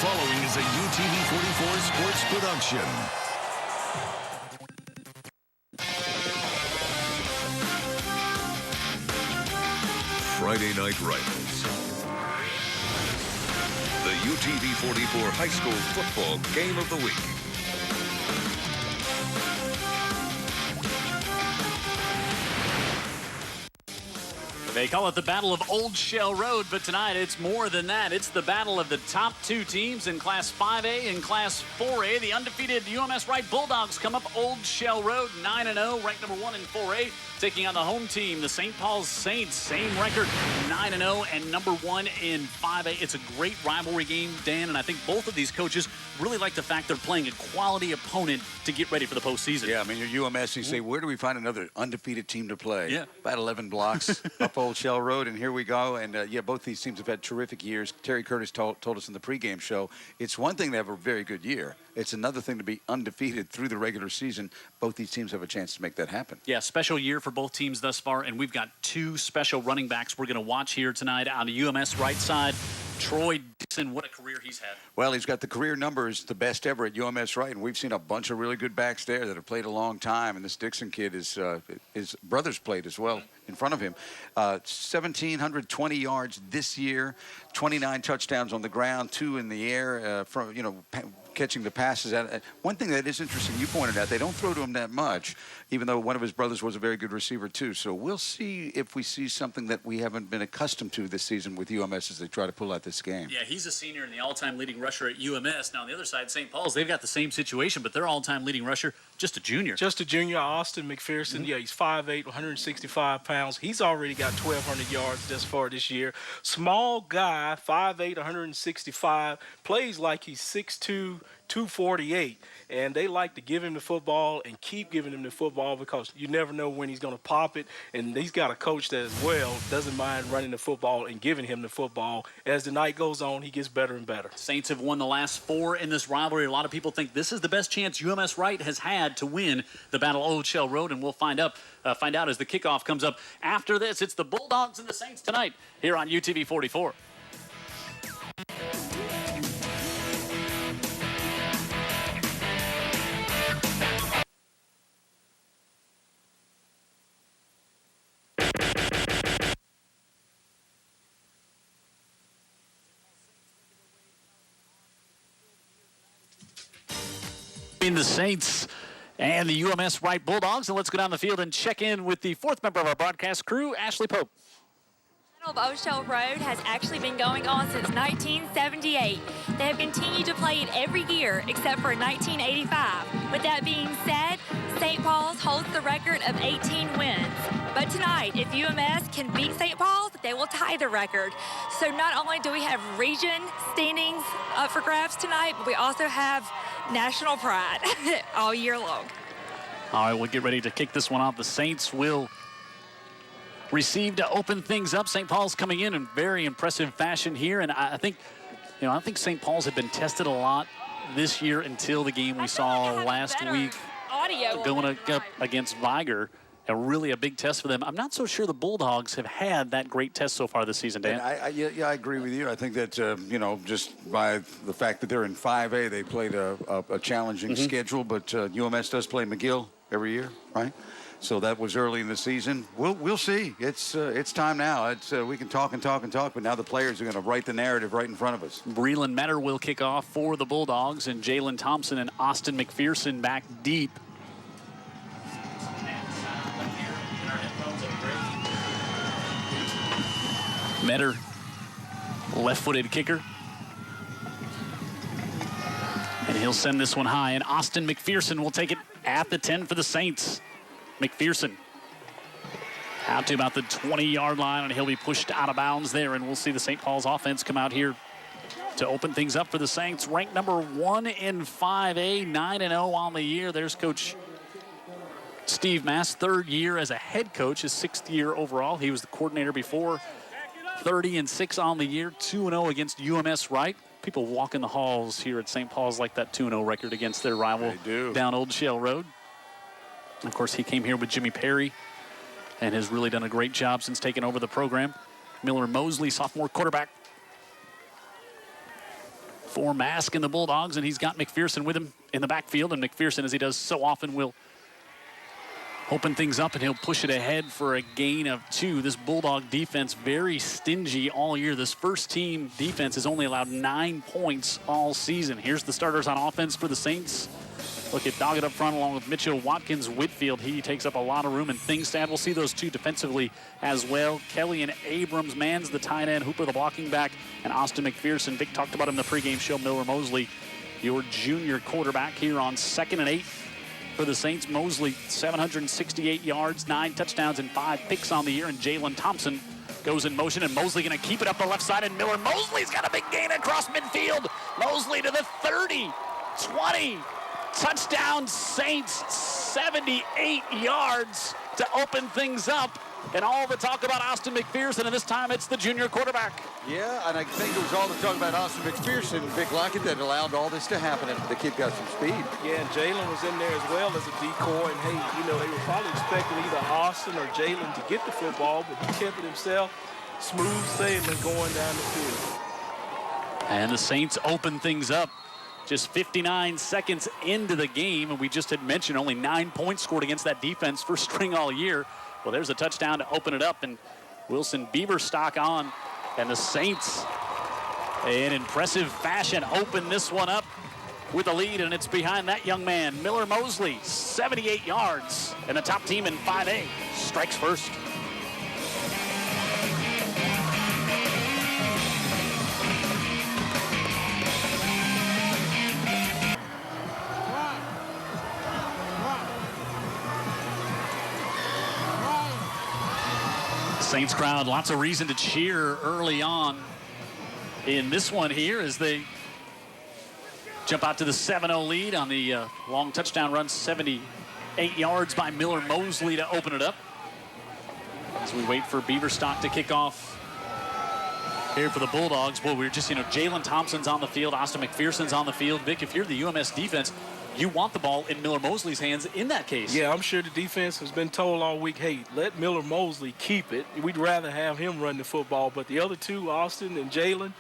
following is a UTV 44 sports production. Friday Night Rivals. The UTV 44 high school football game of the week. They call it the Battle of Old Shell Road, but tonight it's more than that. It's the battle of the top two teams in Class 5A and Class 4A. The undefeated UMS Wright Bulldogs come up Old Shell Road 9-0, ranked number 1 in 4A, taking on the home team, the St. Paul's Saints. Same record, 9-0 and number 1 in 5A. It's a great rivalry game, Dan, and I think both of these coaches really like the fact they're playing a quality opponent to get ready for the postseason. Yeah, I mean, you're UMS, you say, where do we find another undefeated team to play? Yeah. About 11 blocks up Old Shell Road, and here we go. And, yeah, both these teams have had terrific years. Terry Curtis told us in the pregame show, it's one thing to have a very good year. It's another thing to be undefeated through the regular season. Both these teams have a chance to make that happen. Yeah, special year for both teams thus far, and we've got two special running backs we're going to watch here tonight on the UMS right side. Troy Dixon, what a career he's had. Well, he's got the career numbers, the best ever at UMS Wright, and we've seen a bunch of really good backs there that have played a long time, and this Dixon kid, his brother's played as well in front of him. 1,720 yards this year, 29 touchdowns on the ground, 2 in the air, catching the passes. One thing that is interesting, you pointed out, they don't throw to him that much, even though one of his brothers was a very good receiver too. So we'll see if we see something that we haven't been accustomed to this season with UMS as they try to pull out this game. Yeah, he's a senior and the all-time leading rusher at UMS. Now on the other side, St. Paul's, they've got the same situation, but their all-time leading rusher, just a junior. Just a junior, Austin McPherson. Mm-hmm. Yeah, he's 5'8", 165 pounds. He's already got 1,200 yards thus far this year. Small guy, 5'8", 165, plays like he's 6'2", 248, and they like to give him the football and keep giving him the football because you never know when he's going to pop it, and he's got a coach that as well doesn't mind running the football and giving him the football. As the night goes on, he gets better and better. Saints have won the last 4 in this rivalry. A lot of people think this is the best chance UMS Wright has had to win the Battle of Old Shell Road, and we'll find out as the kickoff comes up after this. It's the Bulldogs and the Saints tonight here on UTV 44. The Saints and the UMS Wright Bulldogs, and let's go down the field and check in with the 4th member of our broadcast crew, Ashley Pope. The Battle of Old Shell Road has actually been going on since 1978. They have continued to play it every year except for 1985. With that being said, St. Paul's holds the record of 18 wins. But tonight, if UMS can beat St. Paul's, they will tie the record. So not only do we have region standings up for grabs tonight, but we also have national pride all year long. All right, we'll get ready to kick this one off. The Saints will receive to open things up. St. Paul's coming in very impressive fashion here, and I think St. Paul's have been tested a lot this year until the game we saw last week going up against Viger. Really a big test for them. I'm not so sure the Bulldogs have had that great test so far this season, Dan. I agree with you. I think that, just by the fact that they're in 5A, they played a challenging schedule, but UMS does play McGill every year, right? So that was early in the season. We'll see. It's time now. We can talk and talk and talk, but now the players are going to write the narrative right in front of us. Breland Metter will kick off for the Bulldogs, and Jalen Thompson and Austin McPherson back deep. Metter, left-footed kicker. And he'll send this one high, and Austin McPherson will take it at the 10 for the Saints. McPherson out to about the 20-yard line, and he'll be pushed out of bounds there, and we'll see the St. Paul's offense come out here to open things up for the Saints. Ranked number 1 in 5A, 9-0 on the year. There's Coach Steve Mass, 3rd year as a head coach, his 6th year overall. He was the coordinator before. 30-6 on the year, 2-0 against UMS Wright. People walking the halls here at St. Paul's like that 2-0 record against their rival down Old Shell Road. Of course, he came here with Jimmy Perry and has really done a great job since taking over the program. Miller Mosley, sophomore quarterback. for Mask and the Bulldogs, and he's got McPherson with him in the backfield, and McPherson, as he does so often, will open things up, and he'll push it ahead for a gain of 2. This Bulldog defense very stingy all year. This first-team defense has only allowed 9 points all season. Here's the starters on offense for the Saints. Look at Doggett up front along with Mitchell, Watkins, Whitfield. He takes up a lot of room, and Thingstad, we'll see those two defensively as well. Kelly and Abrams, Mans the tight end, Hooper the blocking back, and Austin McPherson. Vic talked about him in the pregame show. Miller Mosley, your junior quarterback here on 2nd and 8 for the Saints. Mosley, 768 yards, 9 touchdowns, and 5 picks on the year, and Jalen Thompson goes in motion, and Mosley going to keep it up the left side, and Miller Mosley's got a big gain across midfield. Mosley to the 30, 20, touchdown Saints, 78 yards to open things up. And all the talk about Austin McPherson, and this time it's the junior quarterback. Yeah, and I think it was all the talk about Austin McPherson, Vic Lockett, that allowed all this to happen, and the kid got some speed. Yeah, and Jalen was in there as well as a decoy, and hey, you know, they were probably expecting either Austin or Jalen to get the football, but he kept it himself. Smooth sailing going down the field. And the Saints open things up just 59 seconds into the game, and we just had mentioned only 9 points scored against that defense, first string all year. Well, there's a touchdown to open it up, and Wilson Bieberstock on, and the Saints, in impressive fashion, open this one up with a lead, and it's behind that young man, Miller Mosley, 78 yards, and the top team in 5A strikes first. Saints crowd, lots of reason to cheer early on in this one here as they jump out to the 7-0 lead on the long touchdown run, 78 yards by Miller Mosley to open it up. As we wait for Bieberstock to kick off here for the Bulldogs. Boy, we're just, Jalen Thompson's on the field, Austin McPherson's on the field. Vic, if you're the UMS defense, you want the ball in Miller Mosley's hands in that case. Yeah, I'm sure the defense has been told all week, hey, let Miller Mosley keep it. We'd rather have him run the football. But the other two, Austin and Jalen,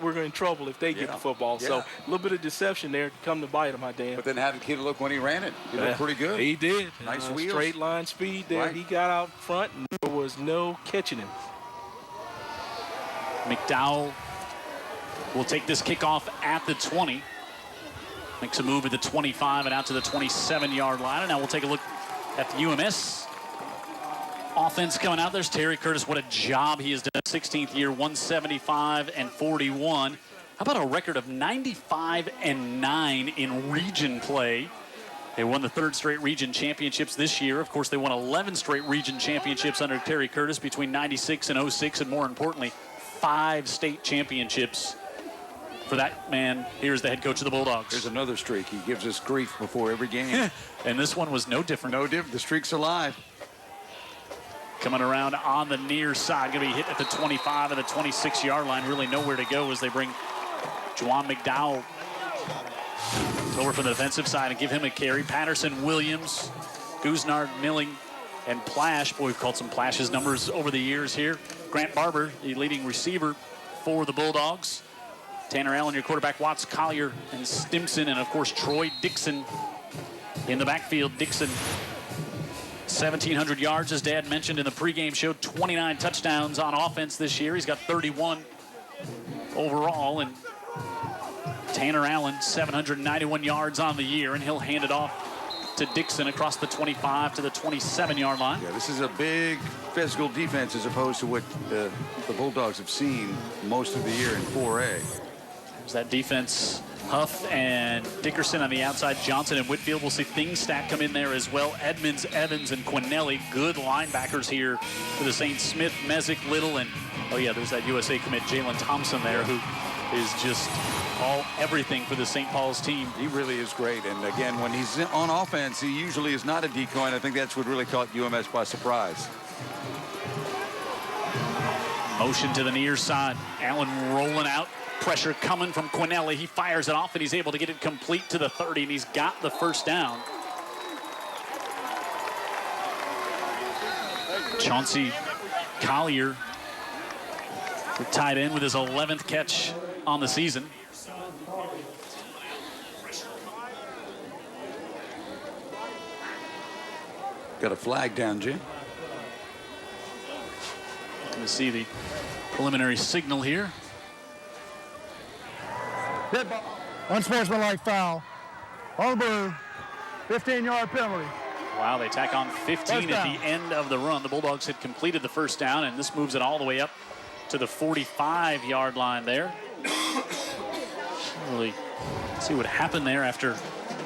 we're in trouble if they get the football. Yeah. So a little bit of deception there to come to bite him, Dan. But then how did the kid look when he ran it? He looked pretty good. He did. Nice wheels. Straight line speed there. Right. He got out front, and there was no catching him. McDowell will take this kickoff at the 20. Makes a move at the 25 and out to the 27-yard line. And now we'll take a look at the UMS offense coming out. There's Terry Curtis. What a job he has done. 16th year, 175 and 41. How about a record of 95 and 9 in region play? They won the 3rd straight region championships this year. Of course, they won 11 straight region championships under Terry Curtis between 96 and 06, and more importantly, 5 state championships for that man. Here's the head coach of the Bulldogs. There's another streak. He gives us grief before every game. And this one was no different. No different. The streak's alive. Coming around on the near side. Going to be hit at the 25 and the 26-yard line. Really nowhere to go as they bring Juwan McDowell over from the defensive side and give him a carry. Patterson, Williams, Guznard, Milling, and Plash. Boy, we've called some Plash's numbers over the years here. Grant Barber, the leading receiver for the Bulldogs. Tanner Allen, your quarterback, Watts, Collier, and Stimson, and of course Troy Dixon in the backfield. Dixon, 1,700 yards, as Dad mentioned in the pregame show, 29 touchdowns on offense this year. He's got 31 overall, and Tanner Allen, 791 yards on the year, and he'll hand it off to Dixon across the 25 to the 27-yard line. Yeah, this is a big physical defense as opposed to what the Bulldogs have seen most of the year in 4A. That defense, Huff and Dickerson on the outside. Johnson and Whitfield. We'll see Thingstad come in there as well. Edmonds, Evans, and Quinelli. Good linebackers here for the Saints. Smith, Mezek, Little, and oh yeah, there's that USA commit Jalen Thompson there, who is just everything for the St. Paul's team. He really is great. And again, when he's on offense, he usually is not a decoy. And I think that's what really caught UMS by surprise. Motion to the near side. Allen rolling out. Pressure coming from Quinelli. He fires it off, and he's able to get it complete to the 30, and he's got the first down. Chauncey Collier, the tight end, with his 11th catch on the season. Got a flag down, Jim. Going to see the preliminary signal here. Unsportsmanlike foul. On the blue. 15-yard penalty. Wow, they tack on 15 at the end of the run. The Bulldogs had completed the first down, and this moves it all the way up to the 45-yard line there. Really see what happened there after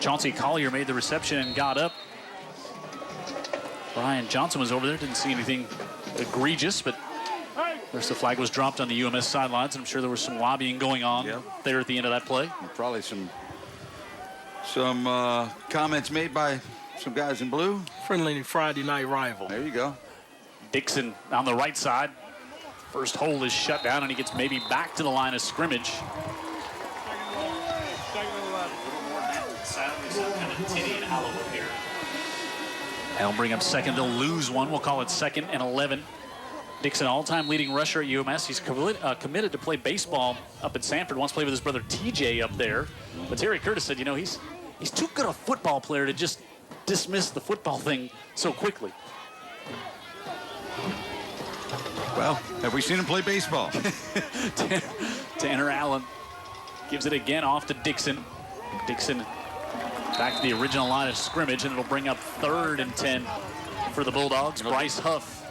Chauncey Collier made the reception and got up. Brian Johnson was over there, didn't see anything egregious, but there's the flag was dropped on the UMS sidelines, and I'm sure there was some lobbying going on there at the end of that play. And probably some comments made by some guys in blue. Friendly Friday night rival. There you go. Dixon on the right side. First hole is shut down, and he gets maybe back to the line of scrimmage. They'll bring up second. They'll lose one. We'll call it 2nd and 11. Dixon, all-time leading rusher at UMS. He's committed to play baseball up in Sanford. Wants to play with his brother TJ up there. But Terry Curtis said, you know, he's too good a football player to just dismiss the football thing so quickly. Well, have we seen him play baseball? Tanner Allen gives it again off to Dixon. Dixon back to the original line of scrimmage, and it'll bring up 3rd and 10 for the Bulldogs. Bryce Huff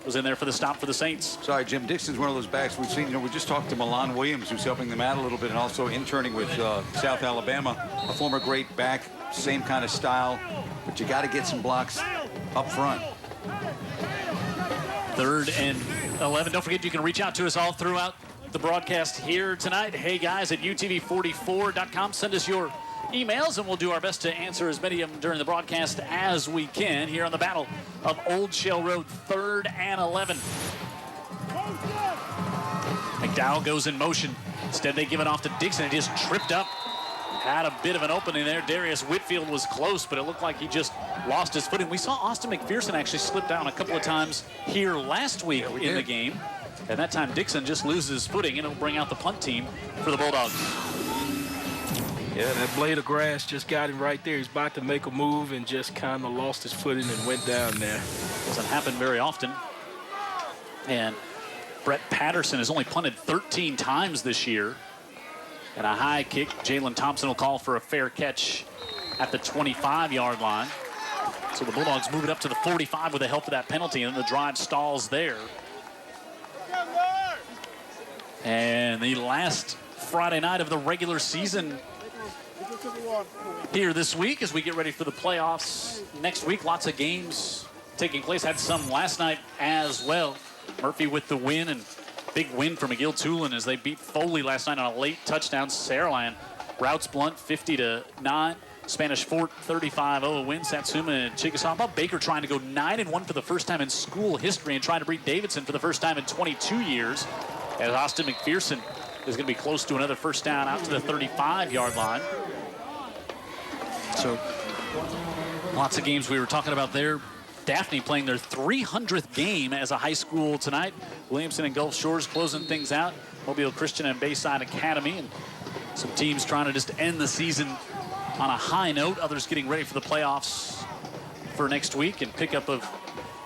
was in there for the stop for the Saints. Sorry, Jim. Dixon's one of those backs we've seen. You know, we just talked to Milan Williams, who's helping them out a little bit, and also interning with South Alabama, a former great back, same kind of style. But you got to get some blocks up front. 3rd and 11. Don't forget, you can reach out to us all throughout the broadcast here tonight. Hey guys at utv44.com. Send us your emails, and we'll do our best to answer as many of them during the broadcast as we can here on the Battle of Old Shell Road. 3rd and 11. McDowell goes in motion. Instead, they give it off to Dixon. It just tripped up. Had a bit of an opening there. Darius Whitfield was close, but it looked like he just lost his footing. We saw Austin McPherson actually slip down a couple of times here last week in the game. And that time Dixon just loses his footing, and it'll bring out the punt team for the Bulldogs. Yeah, that blade of grass just got him right there. He's about to make a move and just kind of lost his footing and went down there. Doesn't happen very often. And Brett Patterson has only punted 13 times this year. And a high kick, Jalen Thompson will call for a fair catch at the 25-yard line. So the Bulldogs move it up to the 45 with the help of that penalty, and the drive stalls there. And the last Friday night of the regular season here this week as we get ready for the playoffs next week. Lots of games taking place. Had some last night as well. Murphy with the win, and big win for McGill-Tulane as they beat Foley last night on a late touchdown. Saraland routes Blunt 50-9. Spanish Fort 35-0 win. Satsuma and Chickasaw. Bob Baker trying to go 9-1 for the first time in school history and trying to beat Davidson for the first time in 22 years. As Austin McPherson is going to be close to another first down out to the 35-yard line. So lots of games we were talking about there. Daphne playing their 300th game as a high school tonight. Williamson and Gulf Shores closing things out. Mobile Christian and Bayside Academy. And some teams trying to just end the season on a high note. Others getting ready for the playoffs for next week. And pickup of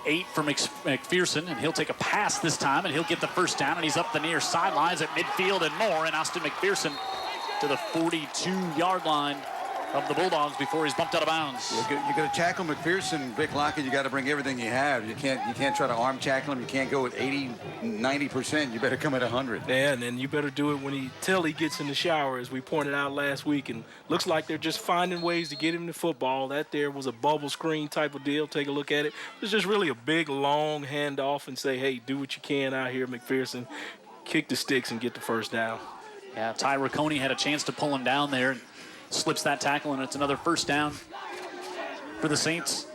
8 for McPherson. And he'll take a pass this time, and he'll get the first down. And he's up the near sidelines at midfield and more. And Austin McPherson to the 42-yard line of the Bulldogs before he's bumped out of bounds. You're going to tackle McPherson, Vic Lockett. You got to bring everything you have. You can't try to arm tackle him. You can't go at 80, 90%. You better come at 100. Yeah, and then you better do it till he gets in the shower, as we pointed out last week. And looks like they're just finding ways to get him to football. That there was a bubble screen type of deal. Take a look at it. It's just really a big, long handoff and say, hey, do what you can out here, McPherson. Kick the sticks and get the first down. Yeah, Ty Riccone had a chance to pull him down there and slips that tackle, and it's another first down for the Saints.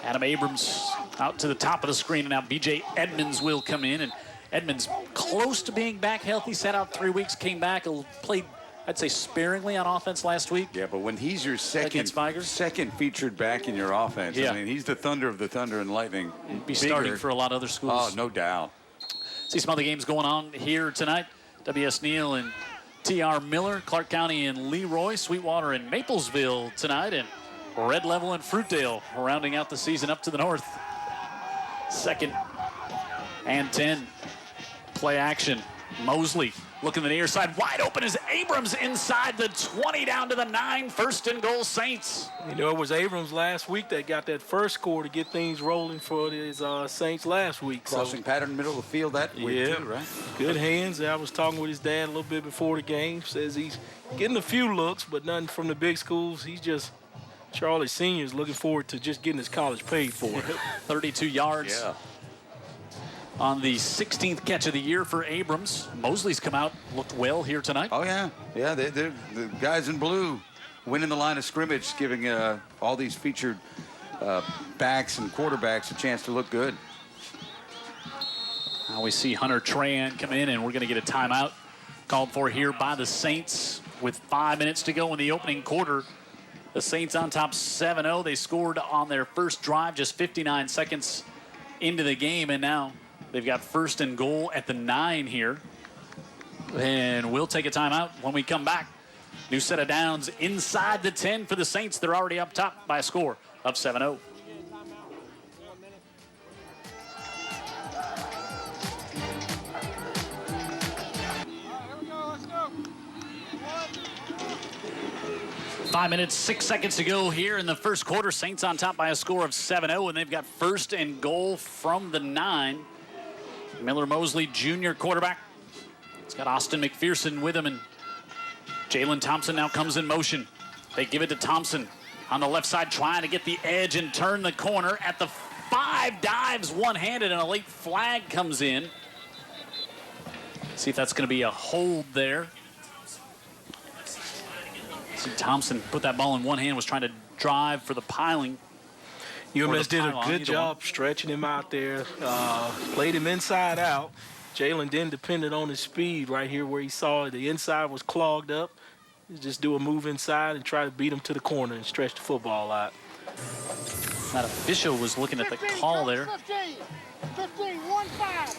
Adam Abrams out to the top of the screen, and now B.J. Edmonds will come in. And Edmonds close to being back healthy, sat out 3 weeks, came back, played, I'd say, sparingly on offense last week. Yeah, but when he's your second featured back in your offense, yeah. I mean, he's the thunder of the Thunder and Lightning. He'd be starting for a lot of other schools. Oh, no doubt. See some other games going on here tonight. W.S. Neal and T.R. Miller, Clark County and Leroy, Sweetwater and Maplesville tonight, and Red Level and Fruitdale rounding out the season up to the north. 2nd and 10. Play action. Mosley looking to the near side. Wide open is Abrams inside the 20 down to the 9. 1st and goal Saints. You know, it was Abrams last week that got that first score to get things rolling for his Saints last week. Crossing pattern middle of the field that week too, right? Good hands. I was talking with his dad a little bit before the game. Says he's getting a few looks, but nothing from the big schools. He's just Charlie Sr. is looking forward to just getting his college paid for it. 32 yards. Yeah. On the 16th catch of the year for Abrams. Mosley's come out, looked well here tonight. Oh, yeah. Yeah, they're the guys in blue winning the line of scrimmage, giving all these featured backs and quarterbacks a chance to look good. Now we see Hunter Tran come in, and we're going to get a timeout called for here by the Saints with 5 minutes to go in the opening quarter. The Saints on top 7-0. They scored on their first drive just 59 seconds into the game, and now they've got 1st and goal at the 9 here. And we'll take a timeout when we come back. New set of downs inside the 10 for the Saints. They're already up top by a score of 7-0. Five minutes, 6 seconds to go here in the first quarter. Saints on top by a score of 7-0, and they've got 1st and goal from the 9. Miller Mosley, junior quarterback. He's got Austin McPherson with him, and Jalen Thompson now comes in motion. They give it to Thompson on the left side, trying to get the edge and turn the corner. At the 5, dives one-handed, and a late flag comes in. See if that's going to be a hold there. See Thompson put that ball in one hand, was trying to drive for the piling. UMS did a good job stretching him out there, played him inside out. Jalen then depended on his speed right here where he saw the inside was clogged up. Just do a move inside and try to beat him to the corner and stretch the football out. That official was looking at the call there. 15,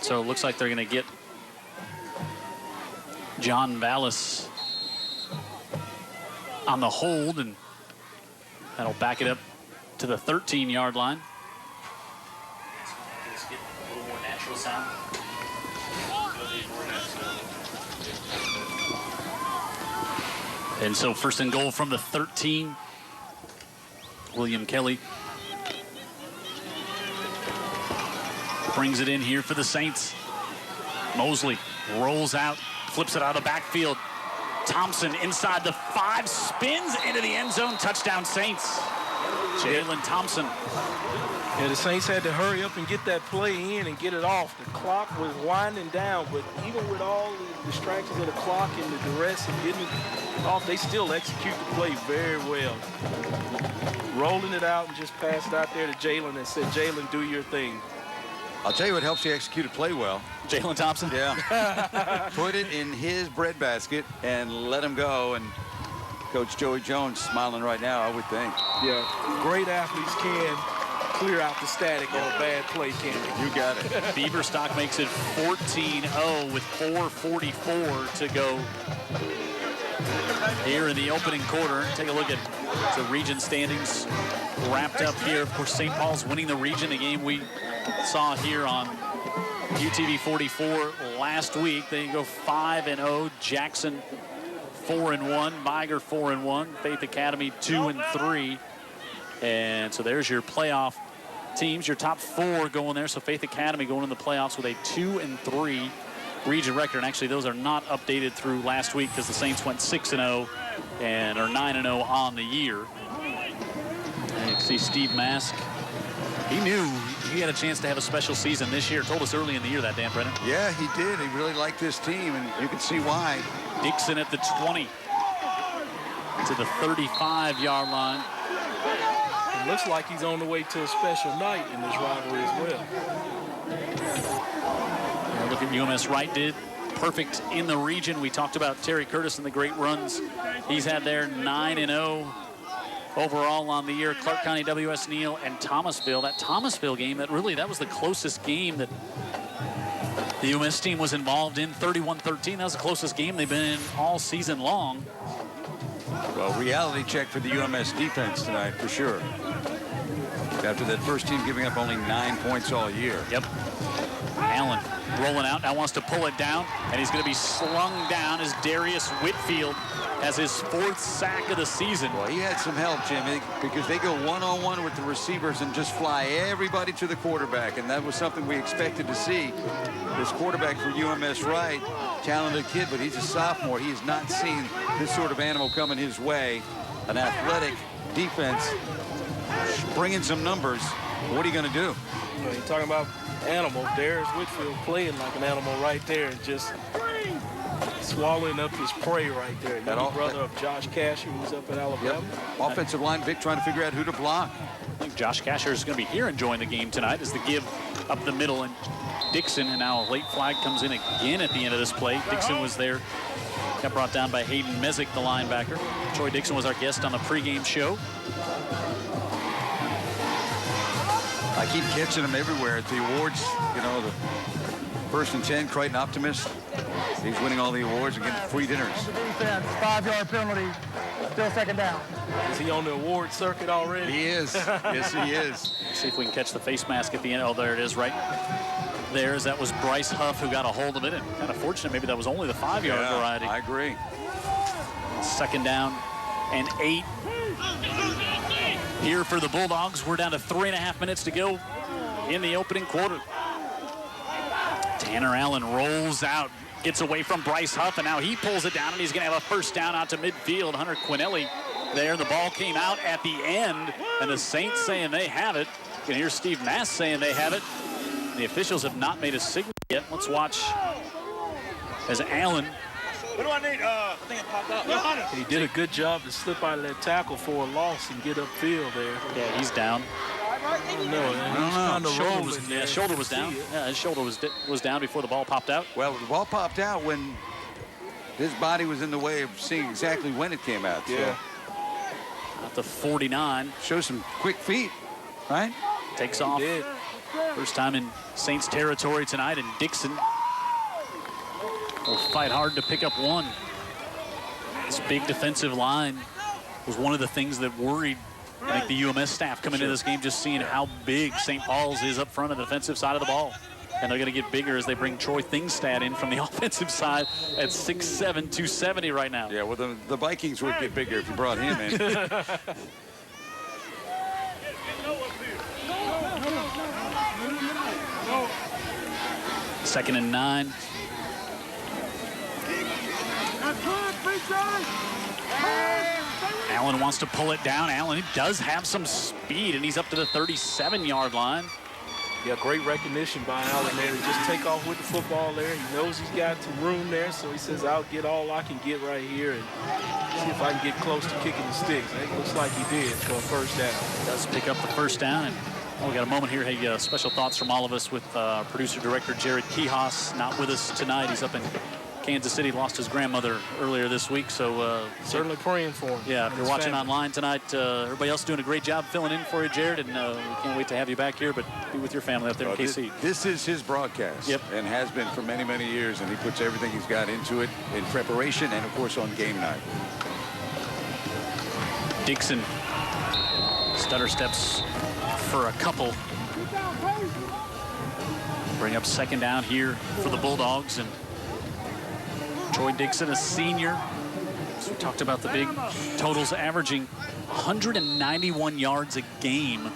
so it looks like they're going to get John Vallis on the hold, and that'll back it up to the 13-yard line. Let's get a little more natural sound. And so 1st and goal from the 13. William Kelly brings it in here for the Saints. Mosley rolls out, flips it out of the backfield. Thompson inside the 5, spins into the end zone. Touchdown Saints. Jalen Thompson. Yeah, the Saints had to hurry up and get that play in and get it off. The clock was winding down, but even with all the distractions of the clock and the duress of getting it off, they still execute the play very well. Rolling it out and just passed out there to Jalen and said, Jalen, do your thing. I'll tell you what helps you execute a play well. Jalen Thompson? Yeah. Put it in his breadbasket and let him go. And Coach Joey Jones smiling right now, I would think. Yeah, great athletes can clear out the static on a bad play, can't they? You got it. Beaverstock makes it 14-0 with 4:44 to go here in the opening quarter. Take a look at the region standings wrapped up here. Of course, St. Paul's winning the region, the game we saw here on UTV 44 last week. They go 5-0. Jackson 4-1. Biger 4-1. Faith Academy 2-3. And so there's your playoff teams, your top 4 going there. So Faith Academy going in the playoffs with a 2-3 region record. And actually, those are not updated through last week because the Saints went 6-0 and are 9-0 on the year. And you can see Steve Mask. He knew he had a chance to have a special season this year. Told us early in the year that, Dan Brennan. Yeah, he did. He really liked this team, and you can see why. Dixon at the 20 to the 35-yard line. It looks like he's on the way to a special night in this rivalry as well. Yeah, look at UMS Wright did perfect in the region. We talked about Terry Curtis and the great runs he's had there. 9-0 overall on the year. Clark County, W.S. Neal, and Thomasville. That Thomasville game, that was the closest game that the UMS team was involved in. 31-13. That was the closest game they've been in all season long. Well, reality check for the UMS defense tonight, for sure. After that first team giving up only 9 points all year. Yep. Allen rolling out, now wants to pull it down, and he's going to be slung down as Darius Whitfield has his 4th sack of the season. Well, he had some help, Jimmy, because they go one-on-one with the receivers and just fly everybody to the quarterback, and that was something we expected to see. This quarterback for UMS Wright, talented kid, but he's a sophomore. He has not seen this sort of animal coming his way. An athletic defense, bringing some numbers. What are you going to do? Well, you're talking about animal. Darius Whitfield playing like an animal right there and just swallowing up his prey right there. Young brother of Josh Casher, who's up at Alabama. Yep. Offensive line, Vic trying to figure out who to block. I think Josh Casher is going to be here enjoying the game tonight as the give up the middle, and Dixon, and now a late flag comes in again at the end of this play. Dixon was there, got brought down by Hayden Mezek, the linebacker. Troy Dixon was our guest on the pregame show. I keep catching him everywhere at the awards. You know, the 1st and 10, Crichton Optimist. He's winning all the awards and getting free dinners. Defense, 5-yard penalty, still 2nd down. Is he on the award circuit already? He is. Yes, he is. Let's see if we can catch the face mask at the end. Oh, there it is right there. As that was Bryce Huff who got a hold of it, and kind of fortunate maybe that was only the 5-yard variety. I agree. 2nd down and 8 here for the Bulldogs. We're down to 3.5 minutes to go in the opening quarter. Tanner Allen rolls out, gets away from Bryce Huff, and now he pulls it down, and he's going to have a 1st down out to midfield. Hunter Quinelli there. The ball came out at the end, and the Saints saying they have it. You can hear Steve Mass saying they have it. The officials have not made a signal yet. Let's watch as Allen. What do I need? I think it popped up. He did a good job to slip out of that tackle for a loss and get upfield there. Yeah, he's down. Shoulder was down. Yeah, his shoulder was down before the ball popped out. Well, the ball popped out when his body was in the way of seeing exactly when it came out. Yeah. So. At the 49. Shows some quick feet, right? Takes off. First time in Saints territory tonight, and Dixon will fight hard to pick up 1. This big defensive line was one of the things that worried, I think, the UMS staff coming into this game, just seeing how big St. Paul's is up front on the defensive side of the ball. And they're going to get bigger as they bring Troy Thingstad in from the offensive side at 6'7", 270 right now. Yeah, well, the Vikings would get bigger if you brought him in. 2nd and 9. Allen wants to pull it down. Allen does have some speed, and he's up to the 37-yard line. Yeah, great recognition by Allen there to just take off with the football there. He knows he's got some room there, so he says, I'll get all I can get right here and see if I can get close to kicking the sticks. It looks like he did for a 1st down. Does pick up the 1st down. And we got a moment here. Hey, special thoughts from all of us with producer-director Jared Kihas, not with us tonight. He's up in Kansas City, lost his grandmother earlier this week, so certainly praying for him. Yeah, if you're watching online tonight, everybody else doing a great job filling in for you, Jared, and we can't wait to have you back here, but be with your family up there in KC. This is his broadcast, and has been for many, many years, and he puts everything he's got into it in preparation and, of course, on game night. Dixon stutter steps for a couple. Bring up 2nd down here for the Bulldogs, and Troy Dixon, a senior. So we talked about the big totals, averaging 191 yards a game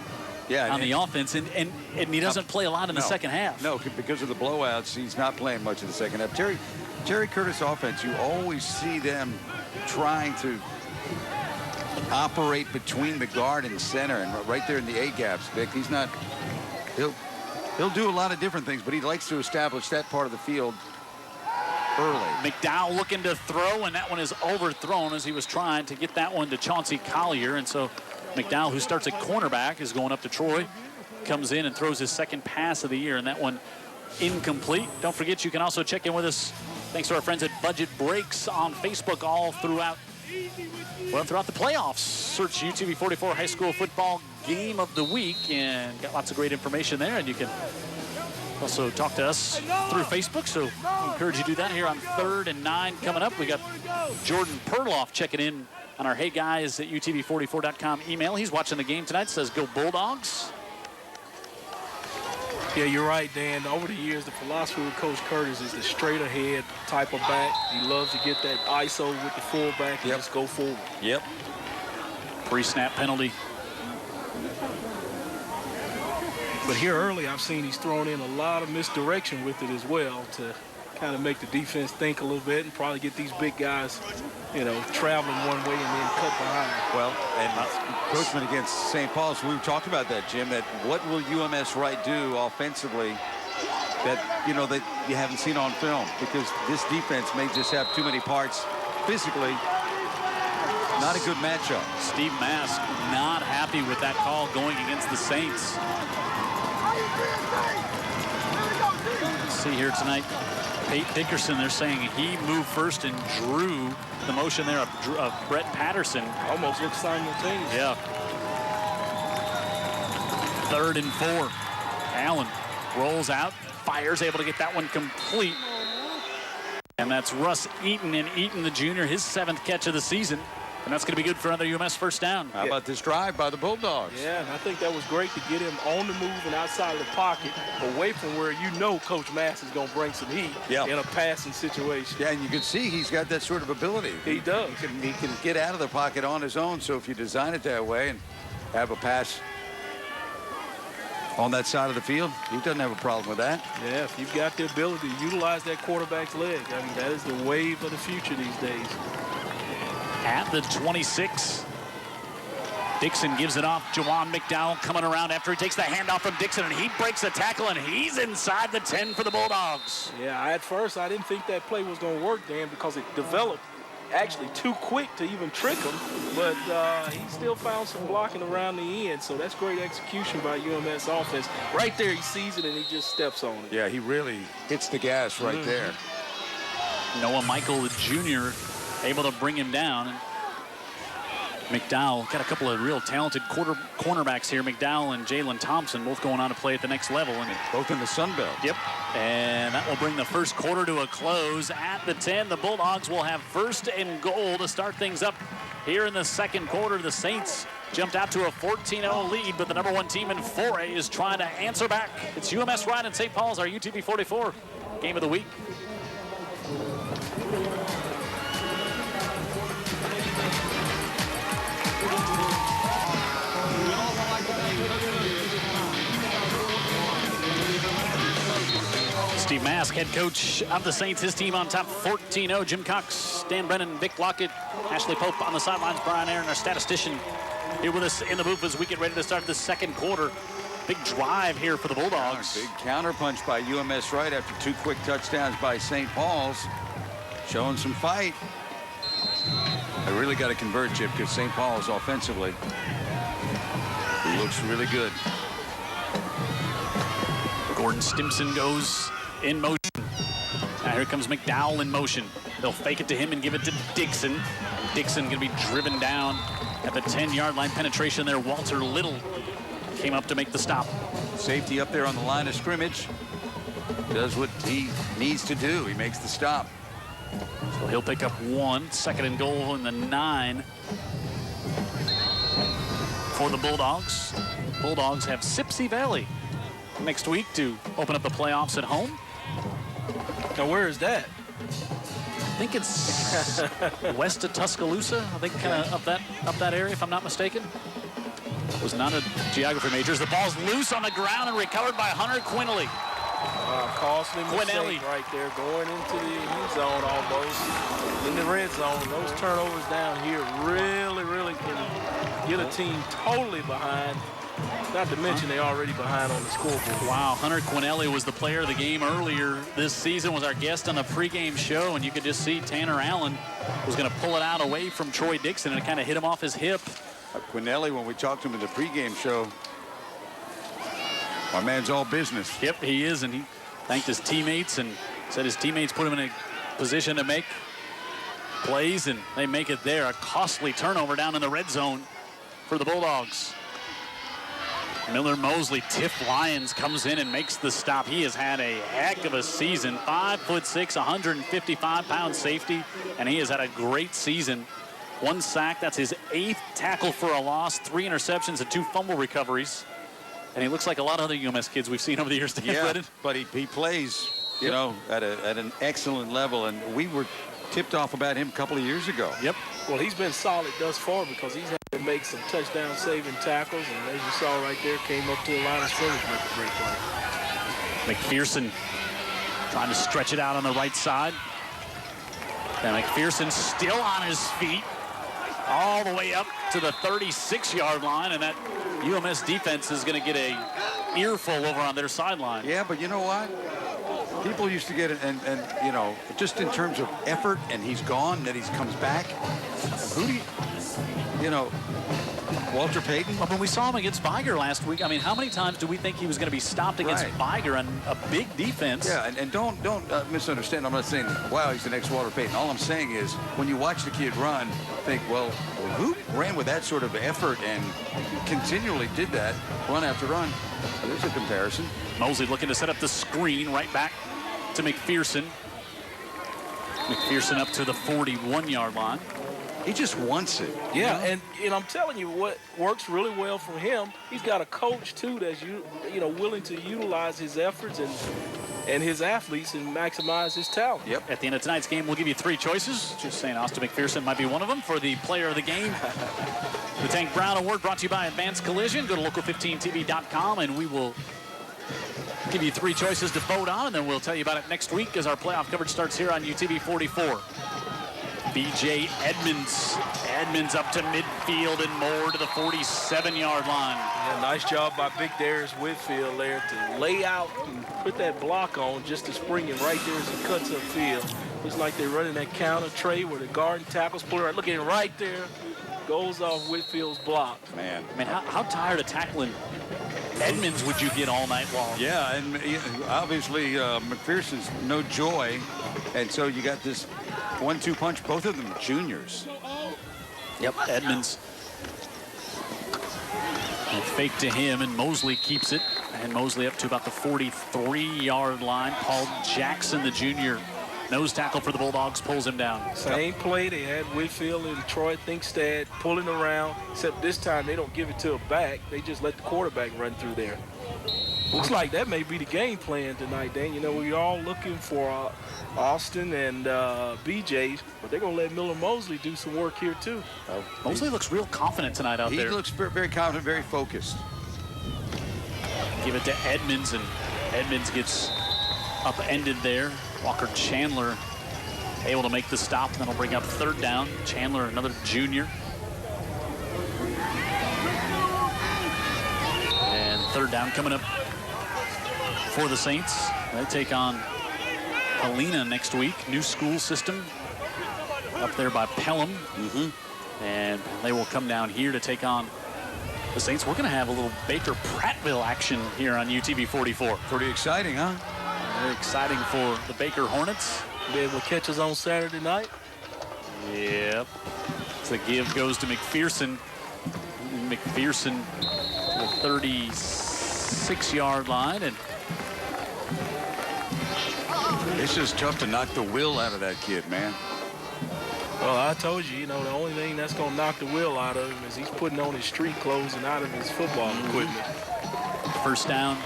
on the offense, and he doesn't play a lot in the 2nd half. No, because of the blowouts, he's not playing much in the 2nd half. Terry Curtis offense, you always see them trying to operate between the guard and center, and right there in the A-gaps, Vic. He's not, he'll do a lot of different things, but he likes to establish that part of the field early. McDowell looking to throw, and that one is overthrown as he was trying to get that one to Chauncey Collier. And so McDowell, who starts at cornerback, is going up to Troy, comes in and throws his 2nd pass of the year, and that one incomplete. Don't forget, you can also check in with us thanks to our friends at Budget Breaks on Facebook all throughout the playoffs. Search UTV 44 High School Football Game of the Week, and got lots of great information there, and you can also talk to us through Facebook, so I encourage you to do that here on 3rd and 9 coming up. We got Jordan Perloff checking in on our Hey Guys at UTV44.com email. He's watching the game tonight. Says, go Bulldogs. Yeah, you're right, Dan. Over the years, the philosophy with Coach Curtis is the straight ahead type of back. He loves to get that ISO with the fullback and just go forward. Yep. Pre-snap penalty. But here early, I've seen he's thrown in a lot of misdirection with it as well to kind of make the defense think a little bit and probably get these big guys, you know, traveling one way and then cut behind. Well, and coachman against St. Paul's, we talked about that, Jim, that what will UMS Wright do offensively that, you know, that you haven't seen on film, because this defense may just have too many parts physically. Not a good matchup. Steve Mask not happy with that call going against the Saints. See here tonight, Pate Dickerson, they're saying he moved first and drew the motion there of Brett Patterson. Almost looks simultaneous. Yeah. 3rd and 4. Allen rolls out, fires, able to get that one complete. And that's Russ Eaton, and Eaton, the junior, his 7th catch of the season. And that's going to be good for another UMS first down. How about this drive by the Bulldogs? Yeah, and I think that was great to get him on the move and outside of the pocket, away from where you know Coach Mass is going to bring some heat in a passing situation. Yeah, and you can see he's got that sort of ability. He does. He can get out of the pocket on his own, so if you design it that way and have a pass on that side of the field, he doesn't have a problem with that. Yeah, if you've got the ability to utilize that quarterback's leg, I mean, that is the wave of the future these days. At the 26. Dixon gives it off. Jawan McDowell coming around after he takes the handoff from Dixon, and he breaks the tackle, and he's inside the 10 for the Bulldogs. Yeah, at first I didn't think that play was going to work, Dan, because it developed actually too quick to even trick him, but he still found some blocking around the end, so that's great execution by UMS offense. Right there, he sees it, and he just steps on it. Yeah, he really hits the gas right there. Noah Michael, the junior, able to bring him down. And McDowell got a couple of real talented cornerbacks here. McDowell and Jalen Thompson both going on to play at the next level. And both in the Sun Belt. Yep. And that will bring the first quarter to a close at the 10. The Bulldogs will have 1st and goal to start things up here in the second quarter. The Saints jumped out to a 14-0 lead, but the number 1 team in 4A is trying to answer back. It's UMS Wright and St. Paul's, our UTV 44 game of the week. Steve Mask, head coach of the Saints, his team on top 14-0. Jim Cox, Dan Brennan, Vic Lockett, Ashley Pope on the sidelines, Brian Aaron, our statistician, here with us in the booth as we get ready to start the second quarter. Big drive here for the Bulldogs. Big counterpunch by UMS Wright after 2 quick touchdowns by St. Paul's. Showing some fight. I really got to convert, Chip, because St. Paul's offensively looks really good. Gordon Stimson goes in motion. Now here comes McDowell in motion. They'll fake it to him and give it to Dixon. Dixon going to be driven down at the 10-yard line. Penetration there. Walter Little came up to make the stop. Safety up there on the line of scrimmage. Does what he needs to do. He makes the stop. So he'll pick up 1. 2nd and goal in the 9 for the Bulldogs. Bulldogs have Sipsey Valley next week to open up the playoffs at home. Now, where is that? I think it's west of Tuscaloosa. I think kind of up that area, if I'm not mistaken. Was not a geography major. The ball's loose on the ground and recovered by Hunter Quinelly. Costly mistake right there, going into the end zone almost. In the red zone, those turnovers down here really can get a team totally behind. Not to mention they already behind on the scoreboard. Wow, Hunter Quinelly was the player of the game earlier this season, was our guest on the pregame show, and you could just see Tanner Allen was going to pull it out away from Troy Dixon, and it kind of hit him off his hip. Quinelly, when we talked to him in the pregame show, my man's all business. Yep, he is, and he thanked his teammates and said his teammates put him in a position to make plays, and they make it there. A costly turnover down in the red zone for the Bulldogs. Miller Mosley, Tiff Lyons, comes in and makes the stop. He has had a heck of a season. 5'6", 155-pound safety, and he has had a great season 1 sack. That's his 8th tackle for a loss, 3 interceptions, and 2 fumble recoveries. And he looks like a lot of other UMS kids we've seen over the years. Yeah, but he plays, you know, at an excellent level. And we were tipped off about him a couple of years ago. Yep. Well, he's been solid thus far because he's had to make some touchdown-saving tackles. And as you saw right there, came up to the line of scrimmage and make a great play. McPherson trying to stretch it out on the right side. And McPherson still on his feet all the way up to the 36-yard line, and that UMS defense is going to get a earful over on their sideline. Yeah, but you know what? People used to get it, and you know, just in terms of effort, and he's gone, then he comes back. Who do you know, Walter Payton? Well, when we saw him against Viger last week, I mean, how many times do we think he was going to be stopped against Viger on a big defense? Yeah, and don't misunderstand. I'm not saying, wow, he's the next Walter Payton. All I'm saying is, when you watch the kid run, think, well, who ran with that sort of effort and continually did that run after run? There's a comparison. Mosley looking to set up the screen right back to McPherson. McPherson up to the 41-yard line. He just wants it. Yeah, and I'm telling you, what works really well for him, he's got a coach, too, that's willing to utilize his efforts and his athletes and maximize his talent. Yep. At the end of tonight's game, we'll give you 3 choices. Just saying Austin McPherson might be one of them for the player of the game. The Tank Brown Award brought to you by Advanced Collision. Go to local15tv.com, and we will give you 3 choices to vote on, and then we'll tell you about it next week as our playoff coverage starts here on UTV 44. B.J. Edmonds. Edmonds up to midfield and more to the 47-yard line. Yeah, nice job by Big Darius Whitfield there to lay out and put that block on just to spring it right there as he cuts upfield. Looks like they're running that counter trade where the guard and tackles pull it right. Look at it right there. Goes off Whitfield's block. Man, how tired of tackling Edmonds would you get all night long? Yeah, and obviously McPherson's no joy, and so you got this 1-2 punch, both of them juniors. Yep, Edmonds. And fake to him, and Mosley keeps it. And Mosley up to about the 43-yard line. Paul Jackson, the junior nose tackle for the Bulldogs, pulls him down. Same play they had Whitfield and Troy Thinkstad pulling around, except this time they don't give it to a back. They just let the quarterback run through there. Looks like that may be the game plan tonight, Dan. You know, we're all looking for Austin and BJ, but they're going to let Miller Mosley do some work here, too. Mosley looks real confident tonight out there. He looks very confident, very focused. Give it to Edmonds, and Edmonds gets upended there. Walker Chandler able to make the stop, and that'll bring up 3rd down. Chandler, another junior. And 3rd down coming up for the Saints. They take on Helena next week. New school system up there by Pelham. And they will come down here to take on the Saints. We're going to have a little Baker Prattville action here on UTV 44. Pretty exciting, huh? Very exciting for the Baker Hornets. Be able to catch us on Saturday night. Yep. So the give goes to McPherson. McPherson to the 36-yard line. And it's just tough to knock the will out of that kid, man. Well, I told you, the only thing that's going to knock the will out of him is he's putting on his street clothes and out of his football equipment. 1st down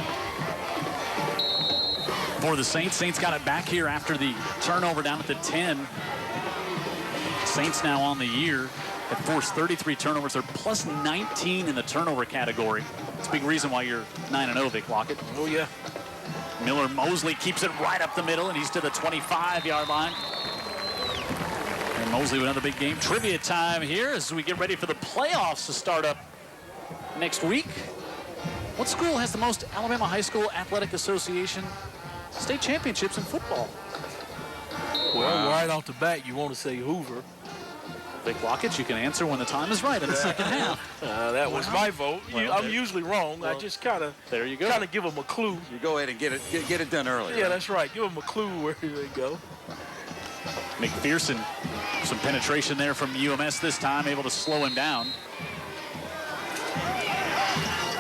for the Saints. Saints got it back here after the turnover down at the 10. Saints now on the year have forced 33 turnovers. They're plus 19 in the turnover category. It's a big reason why you're 9-0, Vic Lockett. Oh, yeah. Miller Mosley keeps it right up the middle, and he's to the 25-yard line. And Mosley with another big game. Trivia time here as we get ready for the playoffs to start up next week. What school has the most Alabama High School Athletic Association state championships in football? Well, right off the bat, you want to say Hoover. Vic Lockett, you can answer when the time is right in the second half. That was my vote. I'm usually wrong. I just kind of give them a clue. You go ahead and get it done early. Yeah, that's right. Give them a clue where they go. McPherson, some penetration there from UMS this time, able to slow him down.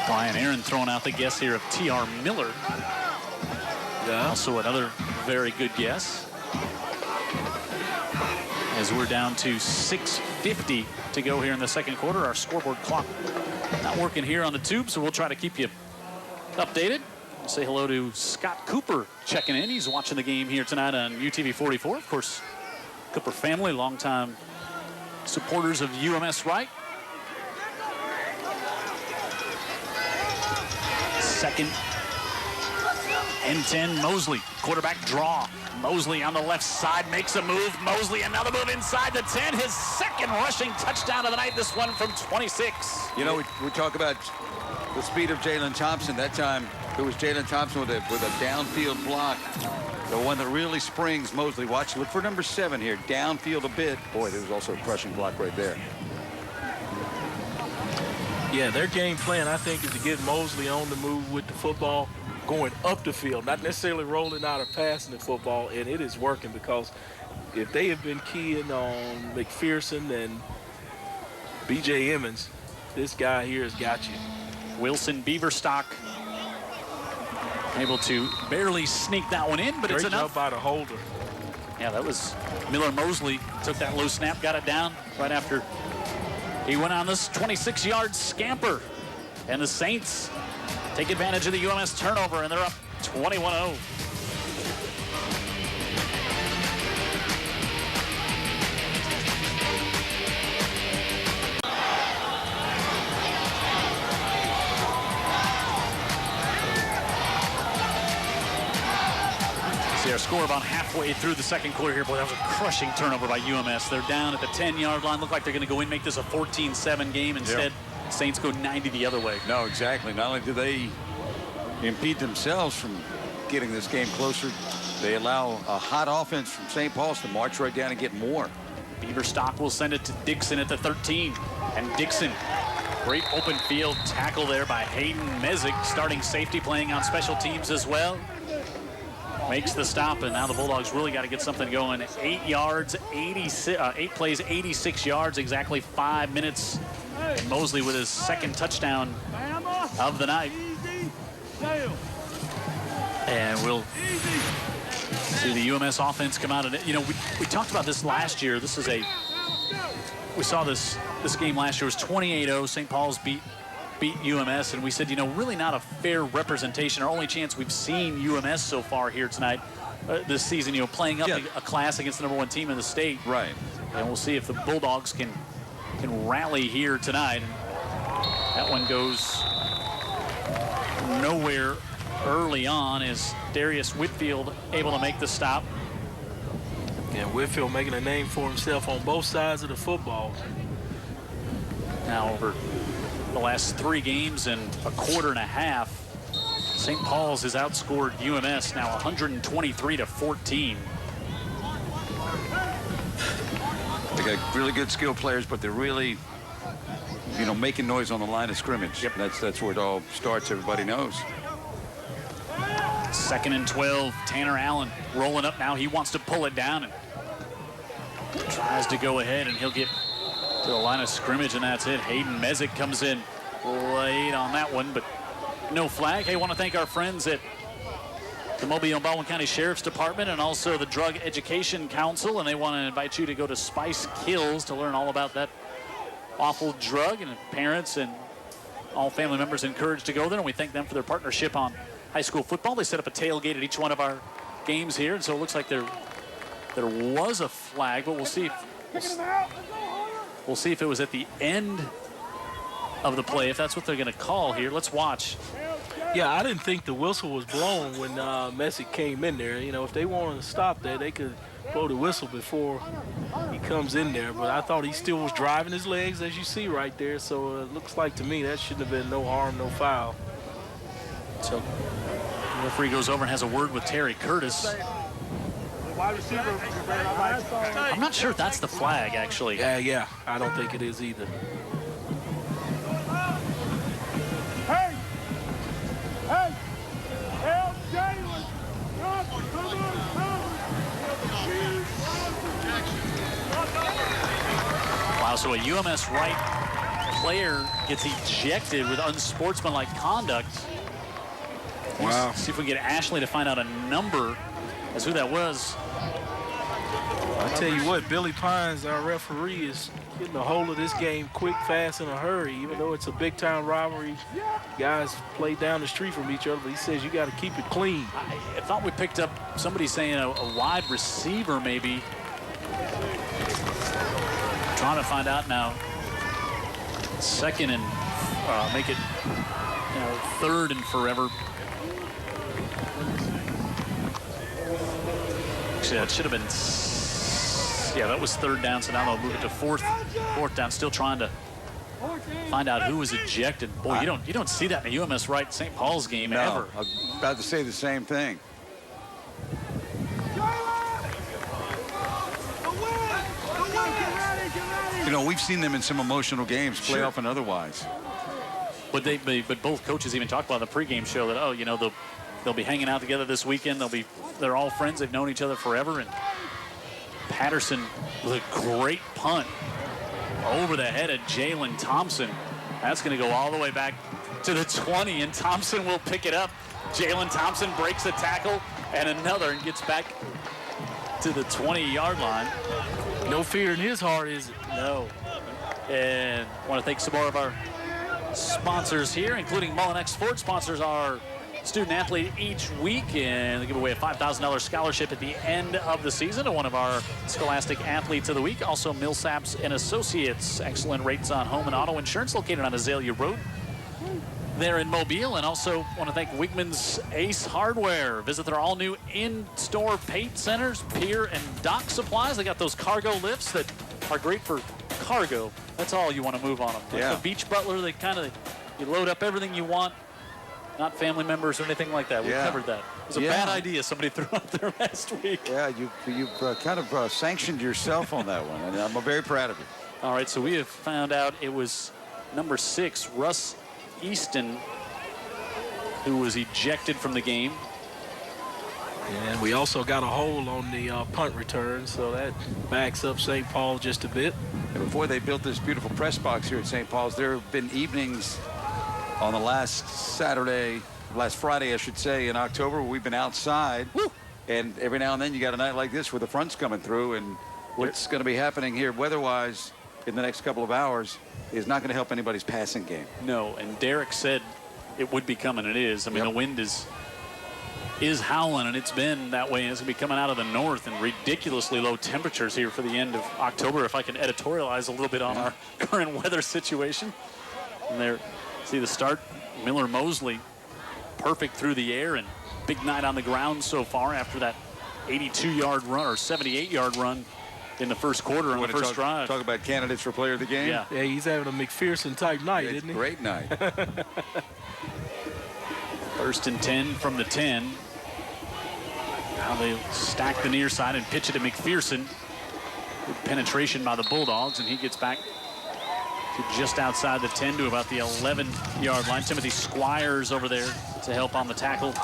Brian Aaron throwing out the guess here of T.R. Miller. Yeah. Also another very good guess. as we're down to 6:50 to go here in the second quarter. Our scoreboard clock not working here on the tube, so we'll try to keep you updated. Say hello to Scott Cooper checking in. He's watching the game here tonight on UTV 44. Of course, Cooper family, longtime supporters of UMS Wright. Second and 10, Mosley, quarterback draw. Mosley on the left side makes a move. Mosley, another move inside the 10. His second rushing touchdown of the night, this one from 26. You know, we talk about the speed of Jalen Thompson. That time, it was Jalen Thompson with a downfield block. The one that really springs Mosley. Watch, look for number 7 here. Downfield a bit. Boy, there was also a crushing block right there. Yeah, their game plan, I think, is to get Mosley on the move with the football, going up the field, not necessarily rolling out or passing the football, and it is working because if they have been keying on McPherson and B.J. Emmons, this guy here has got you. Wilson Beaverstock able to barely sneak that one in, but Great it's enough. job by the holder. Yeah, that was Miller Mosley. Took that low snap, got it down right after he went on this 26-yard scamper. And the Saints take advantage of the UMS turnover, and they're up 21-0. See our score about halfway through the second quarter here. Boy, that was a crushing turnover by UMS. They're down at the 10-yard line. Look like they're going to go in, make this a 14-7 game. Instead, Saints go 90 the other way. No, exactly. Not only do they impede themselves from getting this game closer, they allow a hot offense from St. Paul's to march right down and get more. Beaverstock will send it to Dixon at the 13. And Dixon, great open field tackle there by Hayden Mezig, starting safety, playing on special teams as well. Makes the stop, and now the Bulldogs really got to get something going. 8 plays, 86 yards, exactly 5 minutes. And Mosley with his second touchdown of the night. And we'll see the UMS offense come out. And, you know, we talked about this last year. We saw this game last year was 28-0. St. Paul's beat UMS, and we said, you know, really not a fair representation. Our only chance we've seen UMS so far here tonight this season, you know, playing up a class against the #1 team in the state. Right. And we'll see if the Bulldogs can rally here tonight. That one goes nowhere early on as Darius Whitfield able to make the stop. Yeah, Whitfield making a name for himself on both sides of the football. Now over the last 3 games and a quarter and a half, St. Paul's has outscored UMS now 123-14. They got really good skilled players, but they're really, you know, making noise on the line of scrimmage. Yep. That's where it all starts. Everybody knows. 2nd and 12. Tanner Allen rolling up now. He wants to pull it down and tries to go ahead, and he'll get to the line of scrimmage, and that's it. Hayden Mezig comes in late on that one, but no flag. Hey, I want to thank our friends at the Mobile and Baldwin County Sheriff's Department and also the Drug Education Council, and they want to invite you to go to Spice Kills to learn all about that awful drug, and parents and all family members encouraged to go there, and we thank them for their partnership on high school football. They set up a tailgate at each one of our games here, and so it looks like there was a flag, but we'll see if it was at the end of the play, if that's what they're going to call here. Let's watch. Yeah, I didn't think the whistle was blown when Messick came in there. You know, if they wanted to stop that, they could blow the whistle before he comes in there. But I thought he still was driving his legs, as you see right there. So it looks like to me that shouldn't have been no harm, no foul. So the referee goes over and has a word with Terry Curtis. I'm not sure if that's the flag, actually. Yeah, I don't think it is either. Wow, so a UMS Wright player gets ejected with unsportsmanlike conduct. Wow. See if we can get Ashley to find out a number as who that was. I tell you what, Billy Pines, our referee, is getting a hold of this game quick, fast, in a hurry. Even though it's a big-time rivalry, guys play down the street from each other, but he says you got to keep it clean. I thought we picked up somebody saying a wide receiver maybe. Trying to find out now. Second and make it third and forever. Actually, that should have been, yeah, that was third down, so now they'll move it to fourth down, still trying to find out who was ejected. Boy, you don't see that in a UMS Wright St. Paul's game ever. I was about to say the same thing. You know, we've seen them in some emotional games, playoff and otherwise. But both coaches even talked about the pregame show that, they'll be hanging out together this weekend. They're all friends. They've known each other forever. And Patterson with a great punt over the head of Jalen Thompson. That's going to go all the way back to the 20, and Thompson will pick it up. Jalen Thompson breaks a tackle and another and gets back to the 20-yard line. No fear in his heart, is it? No. And I want to thank some more of our sponsors here, including Mullinex Sports sponsors our student athlete each week, and they give away a $5,000 scholarship at the end of the season to one of our Scholastic Athletes of the Week. Also, Millsaps and Associates, excellent rates on home and auto insurance, located on Azalea Road there in Mobile. And also want to thank Wigman's Ace Hardware. Visit their all-new in-store paint centers, pier and dock supplies. They got those cargo lifts that are great for cargo. That's all you want to move on them. Like the Beach Butler, you load up everything you want. Not family members or anything like that. We covered that. It was a bad idea somebody threw out there last week. Yeah, you've kind of sanctioned yourself on that one, and I'm very proud of you. All right, so we have found out it was number 6, Russ Easton, who was ejected from the game. And we also got a hold on the punt return, so that backs up St. Paul just a bit. And before they built this beautiful press box here at St. Paul's, there have been evenings on the last Friday, I should say, in October, we've been outside. Woo! And every now and then you got a night like this where the front's coming through, and what's going to be happening here weather-wise in the next couple of hours is not going to help anybody's passing game. No, and Derek said it would be coming. It is. I mean, the wind is howling, and it's been that way, and it's going to be coming out of the north, and ridiculously low temperatures here for the end of October, if I can editorialize a little bit on our current weather situation. And there, see the start, Miller Mosley, perfect through the air, and big night on the ground so far after that 82-yard run or 78-yard run in the first quarter on the first drive. Talk about candidates for player of the game. Yeah, he's having a McPherson-type night, isn't he? Great night. 1st and 10 from the 10. Now they stack the near side and pitch it to McPherson. Good penetration by the Bulldogs, and he gets back to just outside the 10 to about the 11-yard line. Timothy Squires over there to help on the tackle.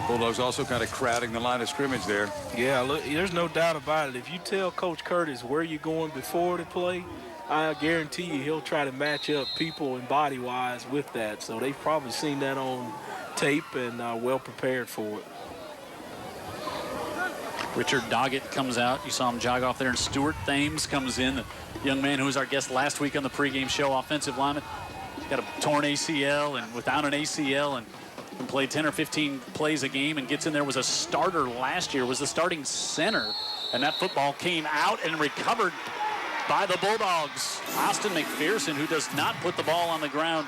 Bulldogs also kind of crowding the line of scrimmage there. Yeah, look, there's no doubt about it. If you tell Coach Curtis where you're going before the play, I guarantee you he'll try to match up people and body-wise with that. So they've probably seen that on tape and well prepared for it. Richard Doggett comes out. You saw him jog off there, and Stuart Thames comes in, the young man who was our guest last week on the pregame show, offensive lineman. Got a torn ACL, and without an ACL, and can play 10 or 15 plays a game and gets in there, was a starter last year, was the starting center, and that football came out and recovered by the Bulldogs. Austin McPherson, who does not put the ball on the ground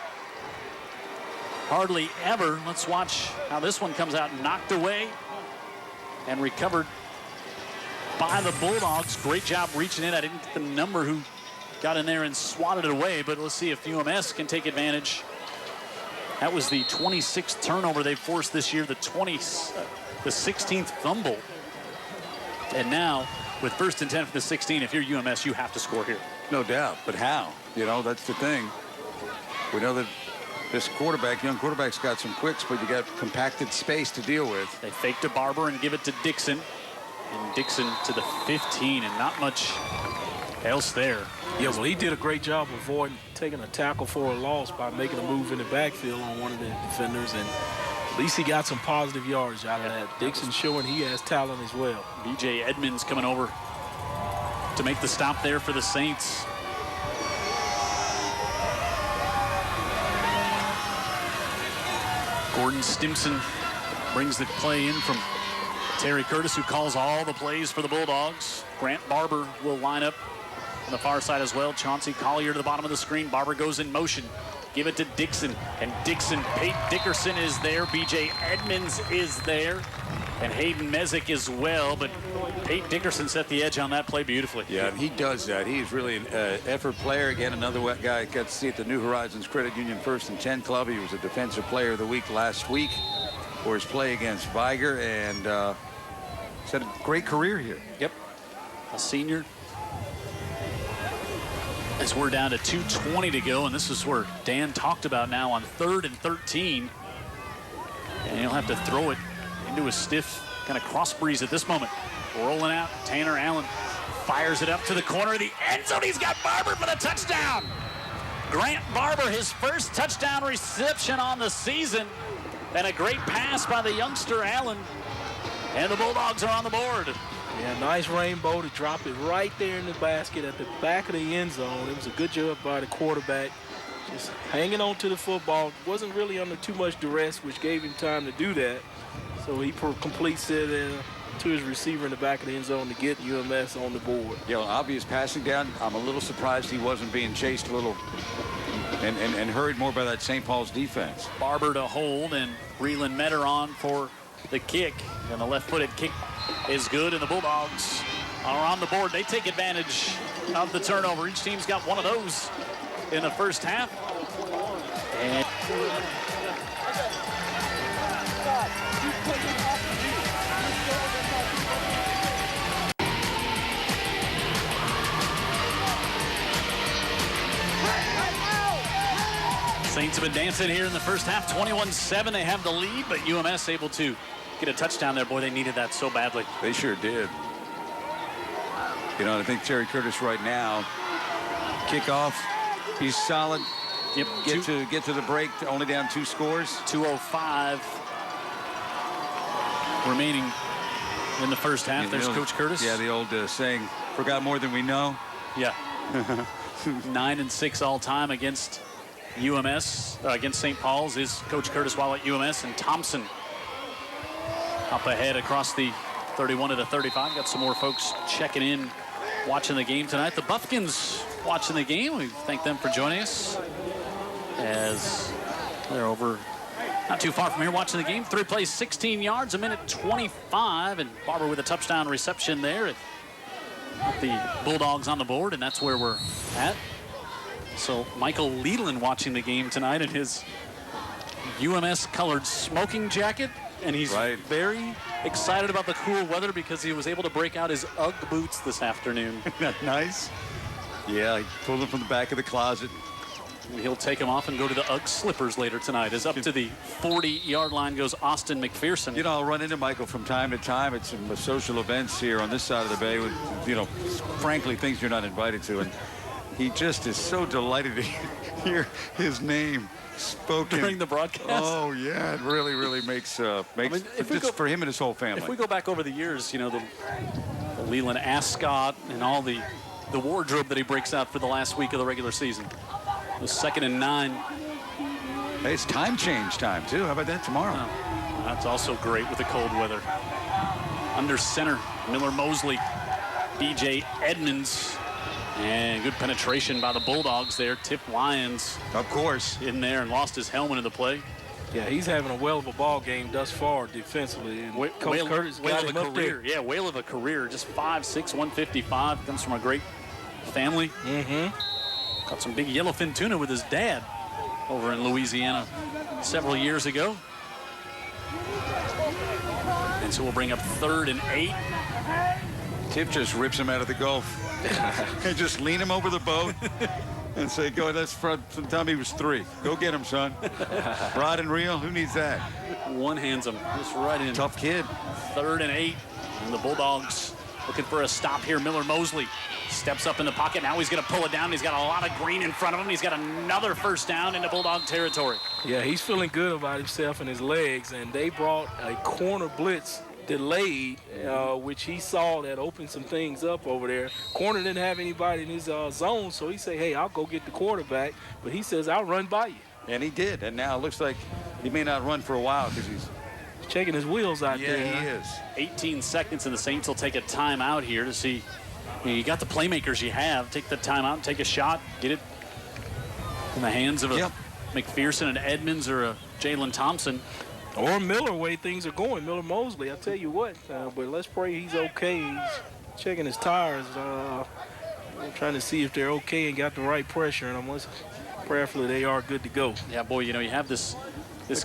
hardly ever. Let's watch how this one comes out, knocked away and recovered by the Bulldogs. Great job reaching in. I didn't get the number who got in there and swatted it away, but let's see if UMS can take advantage. That was the 26th turnover they've forced this year, the 16th fumble. And now, with 1st and 10 from the 16, if you're UMS, you have to score here. No doubt, but how? You know, that's the thing. We know that this young quarterback's got some quicks, but you got compacted space to deal with. They fake to Barber and give it to Dixon. And Dixon to the 15, and not much else there. Yeah, well, he did a great job avoiding taking a tackle for a loss by making a move in the backfield on one of the defenders, and at least he got some positive yards out of that. Dixon showing he has talent as well. B.J. Edmonds coming over to make the stop there for the Saints. Gordon Stimson brings the play in from Terry Curtis, who calls all the plays for the Bulldogs. Grant Barber will line up on the far side as well. Chauncey Collier to the bottom of the screen. Barber goes in motion. Give it to Dixon. And Dixon, Pate Dickerson is there. B.J. Edmonds is there. And Hayden Mezek as well. But Pate Dickerson set the edge on that play beautifully. Yeah, and he does that. He's really an effort player. Again, another guy I got to see at the New Horizons Credit Union 1st and 10 Club. He was a Defensive Player of the Week last week for his play against Viger. And he's had a great career here. Yep. A senior. As we're down to 2:20 to go, and this is where Dan talked about now on 3rd and 13. And he'll have to throw it into a stiff kind of cross breeze at this moment. Rolling out, Tanner Allen fires it up to the corner of the end zone. He's got Barber for the touchdown. Grant Barber, his first touchdown reception on the season. And a great pass by the youngster Allen. And the Bulldogs are on the board. Yeah, nice rainbow to drop it right there in the basket at the back of the end zone. It was a good job by the quarterback. Just hanging on to the football. Wasn't really under too much duress, which gave him time to do that. So he completes it to his receiver in the back of the end zone to get UMS on the board. Yeah, obvious passing down. I'm a little surprised he wasn't being chased a little and hurried more by that St. Paul's defense. Barber to hold and Breland Metter on for the kick. And the left-footed kick is good, and the Bulldogs are on the board. They take advantage of the turnover. Each team's got one of those in the first half. And Saints have been dancing here in the first half. 21-7, they have the lead, but UMS able to get a touchdown there. Boy, they needed that so badly. They sure did. You know, I think Terry Curtis right now, kickoff, he's solid. Yep. Get to the break, only down 2 scores. 2:05 remaining in the first half. There's Coach Curtis. Yeah, the old saying, forgot more than we know. Yeah. 9-6 all time against UMS, against St. Paul's is Coach Curtis while at UMS, and Thompson up ahead across the 31 to the 35. Got some more folks checking in, watching the game tonight. The Buffkins watching the game. We thank them for joining us as they're over not too far from here watching the game. 3 plays, 16 yards, a minute 25, and Barber with a touchdown reception there. The Bulldogs on the board, and that's where we're at. So Michael Leland watching the game tonight in his UMS colored smoking jacket. And he's very excited about the cool weather because he was able to break out his UGG boots this afternoon. Isn't that nice? Yeah, he pulled them from the back of the closet. And he'll take them off and go to the UGG slippers later tonight. As up to the 40-yard line goes Austin McPherson. You know, I'll run into Michael from time to time at some social events here on this side of the bay with, you know, frankly, things you're not invited to. And he just is so delighted to hear his name spoken during the broadcast. Oh yeah, it really makes for him and his whole family. If we go back over the years, you know, the Leland ascot and all the wardrobe that he breaks out for the last week of the regular season. It was 2nd and 9. Hey, it's time change time too. How about that tomorrow? Oh, that's also great with the cold weather. Under center, Miller Mosley, B.J. Edmonds. And good penetration by the Bulldogs there. Tip Lyons, of course, in there and lost his helmet in the play. Yeah, he's having a whale of a ball game thus far defensively. And Coach Curtis got him up there. Yeah, whale of a career. Just 5'6", 155. Comes from a great family. Mm-hmm. Caught some big yellowfin tuna with his dad over in Louisiana several years ago. And so we'll bring up 3rd and 8. Tip just rips him out of the Gulf. And just lean him over the boat and say, go, that's from the time he was 3. Go get him, son. Rod and reel, who needs that? One hands him just right in. Tough kid. 3rd and 8. And the Bulldogs looking for a stop here. Miller Mosley steps up in the pocket. Now he's going to pull it down. He's got a lot of green in front of him. He's got another first down into Bulldog territory. Yeah, he's feeling good about himself and his legs, and they brought a corner blitz delayed, which he saw that opened some things up over there. Corner didn't have anybody in his zone, so he said, hey, I'll go get the quarterback. But he says, I'll run by you. And he did. And now it looks like he may not run for a while because he's checking his wheels out there. Yeah, he is. 18 seconds, and the Saints will take a timeout here to see. You got the playmakers you have. Take the timeout and take a shot. Get it in the hands of a McPherson and Edmonds or a Jalen Thompson. Or Miller, way things are going. Miller Mosley, I'll tell you what. But let's pray he's okay. He's checking his tires. Trying to see if they're okay and got the right pressure. And prayerfully they are good to go. Yeah, boy, you have this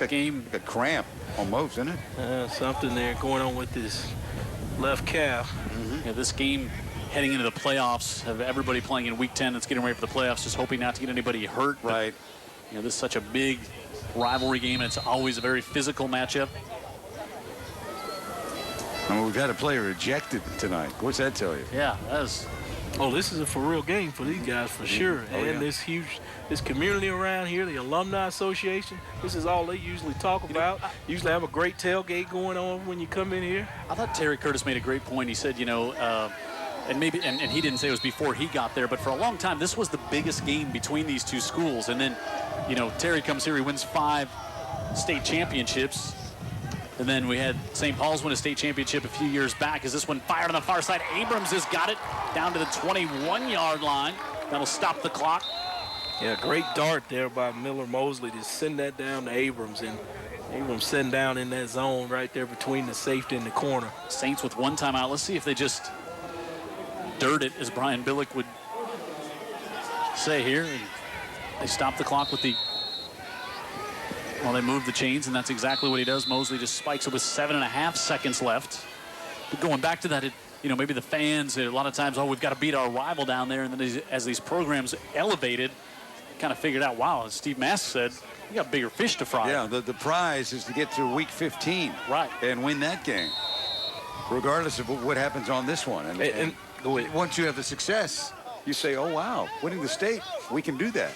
game. Like a cramp almost, isn't it? Something there going on with this left calf. Mm-hmm. Yeah, this game heading into the playoffs, have everybody playing in Week 10 that's getting ready for the playoffs, just hoping not to get anybody hurt. Right. But, this is such a big rivalry game, and it's always a very physical matchup. And we've had a player ejected tonight. What's that tell you? Yeah, that is. Oh, this is a for real game for these guys for sure. Oh, and this community around here, the Alumni Association, this is all they usually talk about. Usually have a great tailgate going on when you come in here. I thought Terry Curtis made a great point. He said, and he didn't say it was before he got there, but for a long time, this was the biggest game between these two schools. And then, Terry comes here, he wins 5 state championships. And then we had St. Paul's win a state championship a few years back. As this one fired on the far side, Abrams has got it down to the 21-yard line. That'll stop the clock. Yeah, great dart there by Miller Mosley to send that down to Abrams. And Abrams sitting down in that zone right there between the safety and the corner. Saints with 1 timeout. Let's see if they just dirt it, as Brian Billick would say here. And they stop the clock with they move the chains, and that's exactly what he does. Mosley just spikes it with 7.5 seconds left. But going back to that, maybe the fans, a lot of times, we've got to beat our rival down there. And then as these programs elevated, kind of figured out, wow, as Steve Mask said, we got bigger fish to fry. Yeah, the prize is to get to week 15. Right. And win that game, regardless of what happens on this one. And once you have the success, you say, oh, wow, winning the state, we can do that.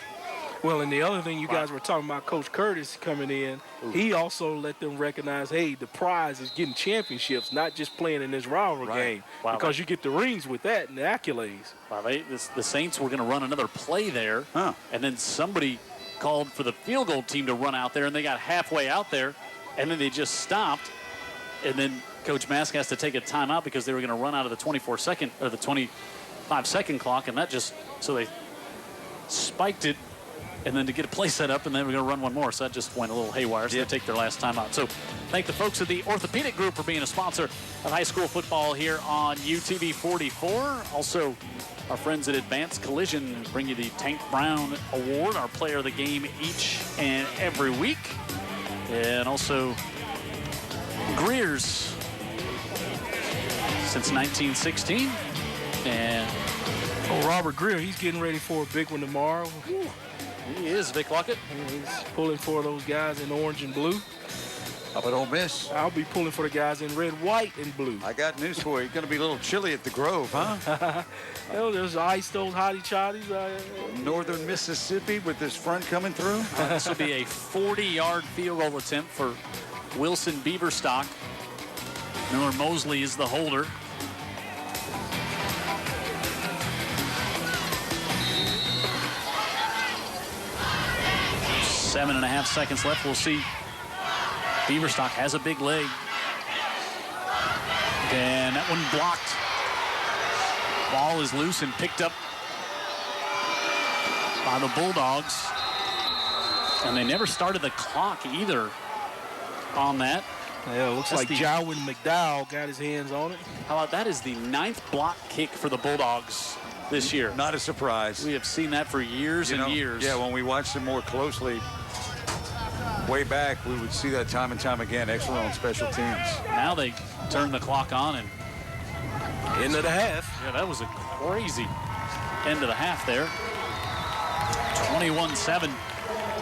Well, and the other thing you guys were talking about, Coach Curtis coming in, he also let them recognize, hey, the prize is getting championships, not just playing in this rivalry game. Wow, because you get the rings with that and the accolades. Wow, the Saints were going to run another play there, and then somebody called for the field goal team to run out there, and they got halfway out there, and then they just stopped, and then Coach Mask has to take a timeout because they were going to run out of the 24-second or the 25-second clock, and so they spiked it. And then to get a play set up, and then we're going to run one more. So that just went a little haywire. So they take their last time out. So thank the folks at the Orthopedic Group for being a sponsor of high school football here on UTV 44. Also, our friends at Advanced Collision bring you the Tank Brown Award, our player of the game each and every week. And also, Greer's since 1916. And Robert Greer, he's getting ready for a big one tomorrow. He is, Vic Luckett. He's pulling for those guys in orange and blue. How about Ole Miss? I'll be pulling for the guys in red, white, and blue. I got news for you. It's going to be a little chilly at the Grove, huh? There's ice, those hotty-chotties. Northern Mississippi with this front coming through. This will be a 40-yard field goal attempt for Wilson Beaverstock. Miller Mosley is the holder. Seven and a half seconds left. We'll see. Beaverstock has a big leg. And that one blocked. Ball is loose and picked up by the Bulldogs. And they never started the clock either on that. Yeah, it looks like Jowin McDowell got his hands on it. How about that is the 9th block kick for the Bulldogs this year. Not a surprise. We have seen that for years and years. Yeah, when we watched them more closely way back, we would see that time and time again. Excellent on special teams. Now they turn the clock on and end of the half. Yeah, that was a crazy end of the half there. 21-7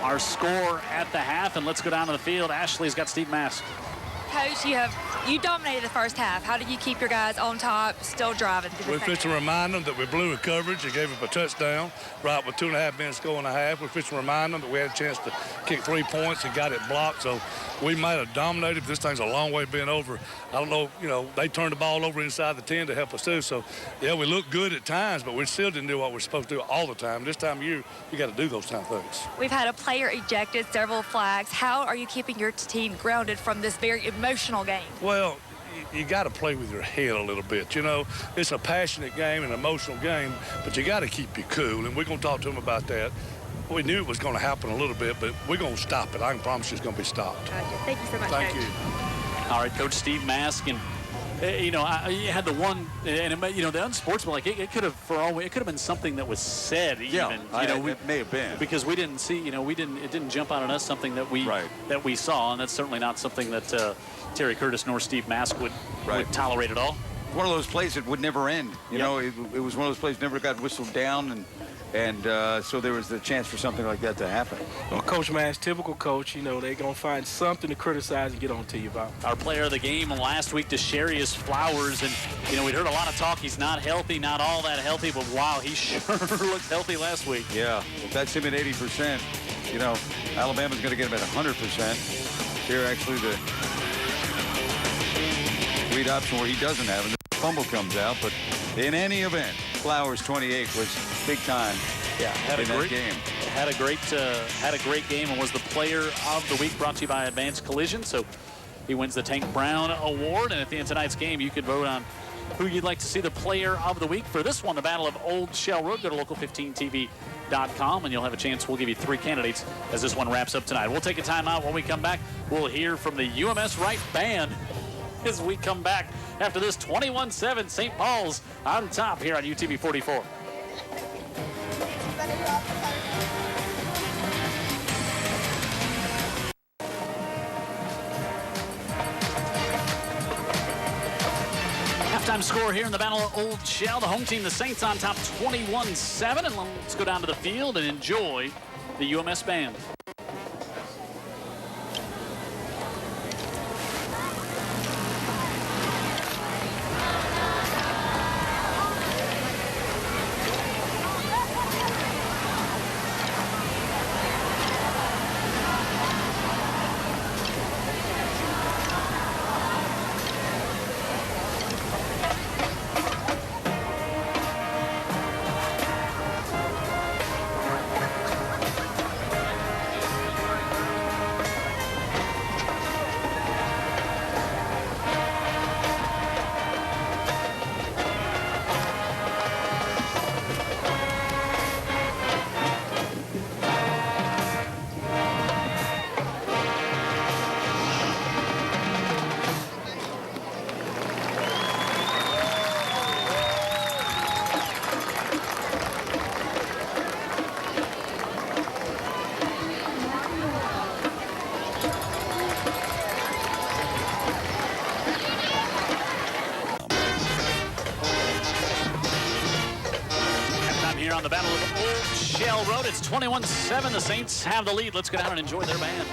our score at the half, and let's go down to the field. Ashley's got Steve Mask. Coach, you dominated the first half. How did you keep your guys on top, still driving through the We second fixed to half? remind them that we blew a coverage and gave up a touchdown right with 2.5 minutes to go in the half. We fixed to remind them that we had a chance to kick 3 points and got it blocked. So we might have dominated, but this thing's a long way being over. I don't know, they turned the ball over inside the 10 to help us too. So, yeah, we looked good at times, but we still didn't do what we're supposed to do all the time. This time of year, you got to do those kind of things. We've had a player ejected, several flags. How are you keeping your team grounded from this very emotional game? Well, you got to play with your head a little bit. It's a passionate game, an emotional game, but you got to keep you cool, and we're going to talk to them about that. We knew it was going to happen a little bit, but we're going to stop it. I can promise you it's going to be stopped. Gotcha. Thank you so much, Thank Coach. you. All right, Coach Steve Mask, and you had the one, and the unsportsmanlike. It could have been something that was said. Even, it may have been because we didn't see. It didn't jump out on us something that we saw, and that's certainly not something that Terry Curtis nor Steve Mask would tolerate at all. one of those plays that would never end. You know, it was one of those plays that never got whistled down, and so there was the chance for something like that to happen. Well, Coach Mass, typical coach, they're going to find something to criticize and get on to you about. Our player of the game last week, Desharius Flowers, and, we'd heard a lot of talk. He's not healthy, not all that healthy, but wow, he sure looked healthy last week. Yeah, if that's him at 80%, Alabama's going to get him at 100%. Here, actually, the lead option where he doesn't have, and the fumble comes out, but in any event, Flowers 28 was big time. Yeah, had a great game. Had a great game and was the player of the week, brought to you by Advanced Collision. So he wins the Tank Brown Award, and at the end of tonight's game, you can vote on who you'd like to see the player of the week for this one, the Battle of Old Shell Road. Go to local15tv.com, and you'll have a chance. We'll give you 3 candidates as this one wraps up tonight. We'll take a timeout. When we come back, we'll hear from the UMS Wright band as we come back after this 21-7 St. Paul's on top here on UTV 44. Halftime score here in the Battle of Old Shell. The home team, the Saints, on top 21-7. And let's go down to the field and enjoy the UMS band. On the Battle of Old Shell Road, it's 21-7. The Saints have the lead. Let's go down and enjoy their band.